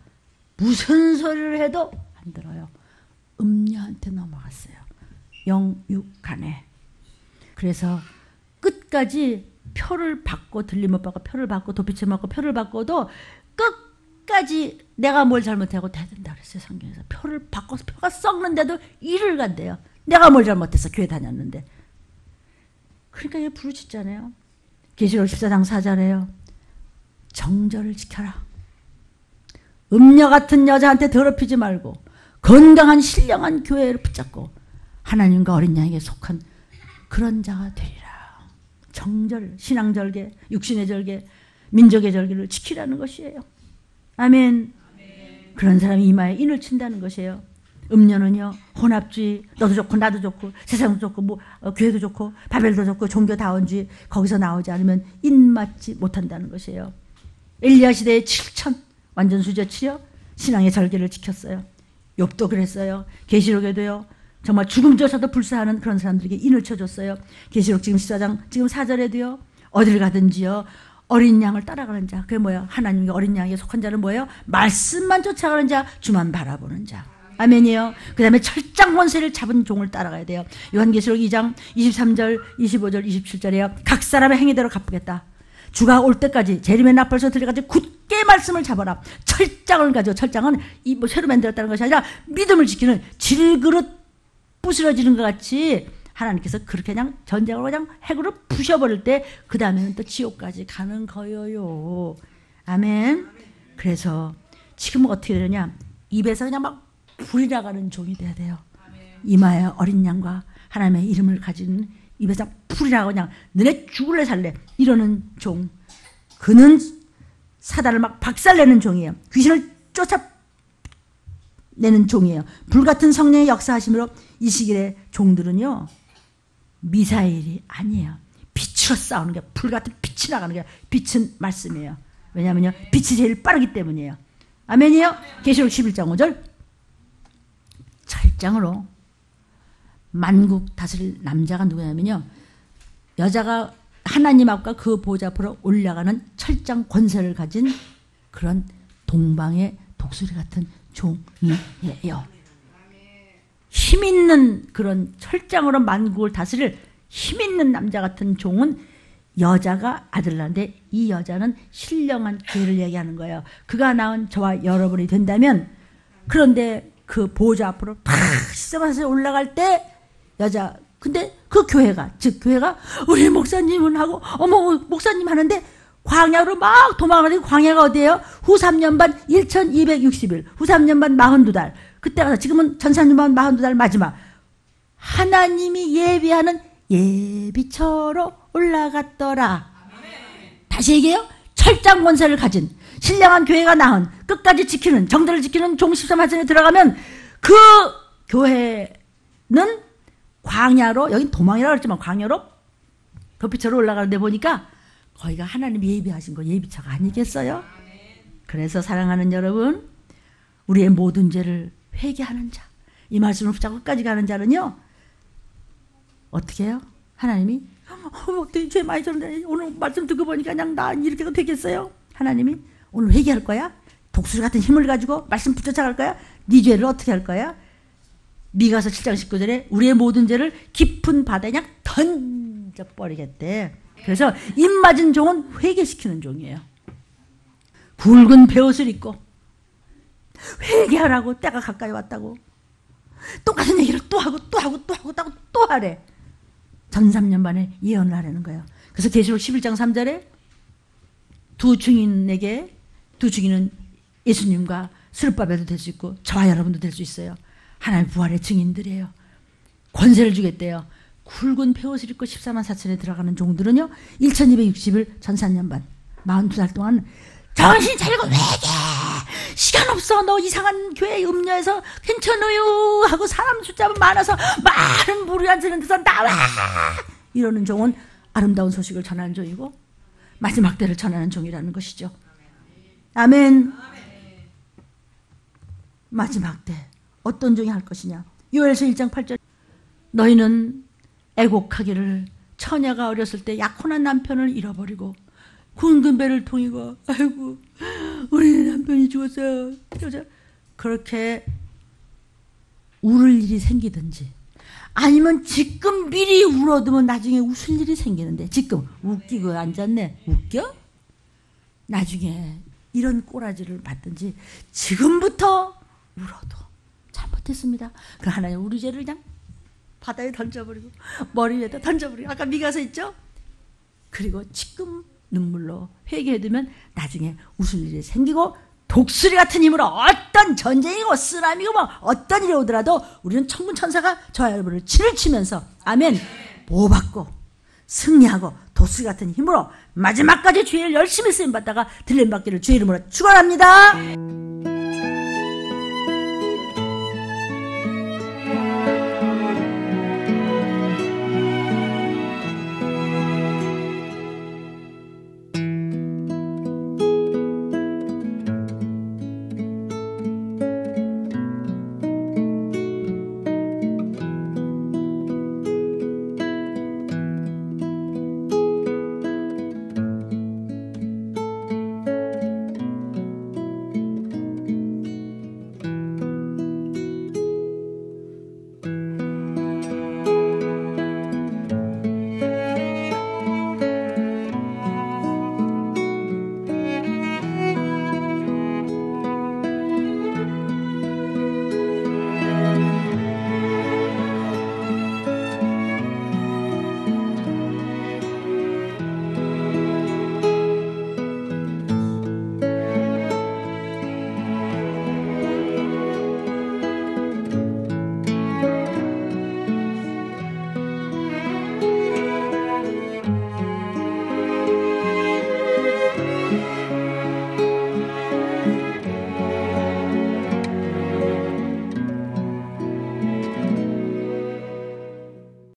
무슨 소리를 해도 안 들어요. 음녀한테 넘어갔어요. 영육간에. 그래서 끝까지 표를 받고 들림 못 받고 표를 받고 도피체 맞고 표를 받고도 끝까지 내가 뭘 잘못하고 대든다 그랬어요. 성경에서. 표를 바꿔서 표가 썩는데도 일을 간대요. 내가 뭘 잘못해서 교회 다녔는데. 그러니까 이게 부르짖잖아요. 계시록 14장 4절에요. 정절을 지켜라. 음녀 같은 여자한테 더럽히지 말고 건강한 신령한 교회를 붙잡고 하나님과 어린 양에게 속한 그런 자가 되리라. 정절, 신앙절개, 육신의 절개, 민족의 절개를 지키라는 것이에요. 아멘. 그런 사람이 이마에 인을 친다는 것이에요. 음녀는요, 혼합주의, 너도 좋고 나도 좋고 세상도 좋고 교회도 좋고 바벨도 좋고 종교다원주의, 거기서 나오지 않으면 인맞지 못한다는 것이에요. 엘리야 시대에 7천 완전 수저치요 신앙의 절개를 지켰어요. 욥도 그랬어요. 계시록에도요, 정말 죽음조차도 불사하는 그런 사람들에게 인을 쳐줬어요. 계시록 지금 14장 지금 4절에도요, 어딜 가든지요 어린 양을 따라가는 자. 그게 뭐예요? 하나님의 어린 양에 속한 자는 뭐예요? 말씀만 쫓아가는 자, 주만 바라보는 자. 아멘이에요. 그 다음에 철장 권세를 잡은 종을 따라가야 돼요. 요한계시록 2장 23절 25절 27절에요. 각 사람의 행위대로 갚겠다. 주가 올 때까지 재림의 나팔소 들려까지 굳게 말씀을 잡아라. 철장을 가져. 철장은 이 새로 만들었다는 것이 아니라 믿음을 지키는 질그릇 부스러지는 것 같이 하나님께서 그렇게 그냥 전쟁으로 그냥 핵으로 부셔버릴 때 그 다음에는 또 지옥까지 가는 거예요. 아멘. 그래서 지금은 어떻게 되느냐? 입에서 그냥 막 불이 나가는 종이 돼야 돼요. 이마에 어린 양과 하나님의 이름을 가진 입에서 불이 나고 그냥 너네 죽을래 살래 이러는 종. 그는 사단을 막 박살내는 종이에요. 귀신을 쫓아내는 종이에요. 불같은 성령의 역사하심으로 이 시기에 종들은요, 미사일이 아니에요. 빛으로 싸우는 게, 불같은 빛이 나가는 게, 빛은 말씀이에요. 왜냐하면요, 빛이 제일 빠르기 때문이에요. 아멘이요? 계시록 11장 5절. 철장으로 만국 다스릴 남자가 누구냐면요, 여자가 하나님 앞과 그 보좌 앞으로 올라가는 철장 권세를 가진 그런 동방의 독수리 같은 종이에요. 힘 있는 그런 철장으로 만국을 다스릴 힘 있는 남자 같은 종은 여자가 아들 낳는데, 이 여자는 신령한 교회를 얘기하는 거예요. 그가 낳은 저와 여러분이 된다면, 그런데 그 보좌 앞으로 탁 시작해서 올라갈 때 여자, 근데 그 교회가, 즉 교회가 우리 목사님은 하고 어머 목사님 하는데 광야로 막 도망가는, 광야가 어디예요? 후 3년반 1260일, 후 3년반 42달. 그때 가서 지금은 1300년 42달 마지막. 하나님이 예비하는 예비처로 올라갔더라. 다시 얘기해요. 철장 권세를 가진 신령한 교회가 낳은, 끝까지 지키는, 정들을 지키는 종 13하선에 들어가면 그 교회는 광야로, 여긴 도망이라고 그랬지만 광야로 도피처로 올라가는데 보니까 거기가 하나님이 예비하신 거 예비처가 아니겠어요? 그래서 사랑하는 여러분, 우리의 모든 죄를 회개하는 자, 이 말씀을 붙잡고 끝까지 가는 자는요, 어떻게 해요? 하나님이 어떻게 죄 많이 졌는데 오늘 말씀 듣고 보니까 그냥 나 이렇게 되겠어요? 하나님이 오늘 회개할 거야? 독수리 같은 힘을 가지고 말씀 붙여쳐갈 거야? 네 죄를 어떻게 할 거야? 미가서 7장 19절에 우리의 모든 죄를 깊은 바다에 그냥 던져버리겠대. 그래서 입맞은 종은 회개시키는 종이에요. 굵은 베옷을 입고 회개하라고, 때가 가까이 왔다고 똑같은 얘기를 또 하고 또 하래. 전 3년 만에 예언을 하라는 거예요. 그래서 계시록 11장 3절에 두 증인은 예수님과 스룹바벨도 될 수 있고 저와 여러분도 될 수 있어요. 하나님 부활의 증인들이에요. 권세를 주겠대요. 굵은 베옷을 입고 14만 4천에 들어가는 종들은요, 1260일 전 4년 반 42살 동안 정신 차리고 회개, 시간 없어, 너 이상한 교회 음료에서 괜찮아요 하고 사람 숫자 많아서 많은 무리 앉는 데서 나와 이러는 종은 아름다운 소식을 전하는 종이고 마지막 때를 전하는 종이라는 것이죠. 아멘. 마지막 때 어떤 종이 할 것이냐. 요엘서 1장 8절, 너희는 애곡하기를 처녀가 어렸을 때 약혼한 남편을 잃어버리고 굵은 배를 통이고 아이고 우리 남편이 죽었어요. 그렇게 울을 일이 생기든지, 아니면 지금 미리 울어두면 나중에 웃을 일이 생기는데, 지금 웃기고 앉았네, 웃겨? 나중에 이런 꼬라지를 받든지 지금부터 울어도 잘못했습니다. 그 하나님 우리 죄를 그냥 바다에 던져버리고 머리 위에다 던져버리고, 아까 미가서 있죠? 그리고 지금 눈물로 회개해두면 나중에 웃을 일이 생기고, 독수리 같은 힘으로 어떤 전쟁이고 쓰나미고 뭐 어떤 일이 오더라도 우리는 천군 천사가 저와 여러분을 진을 치면서 아멘 보호받고 승리하고 독수리 같은 힘으로 마지막까지 주의 일 열심히 쓰임받다가 들림받기를 주의 이름으로 축원합니다.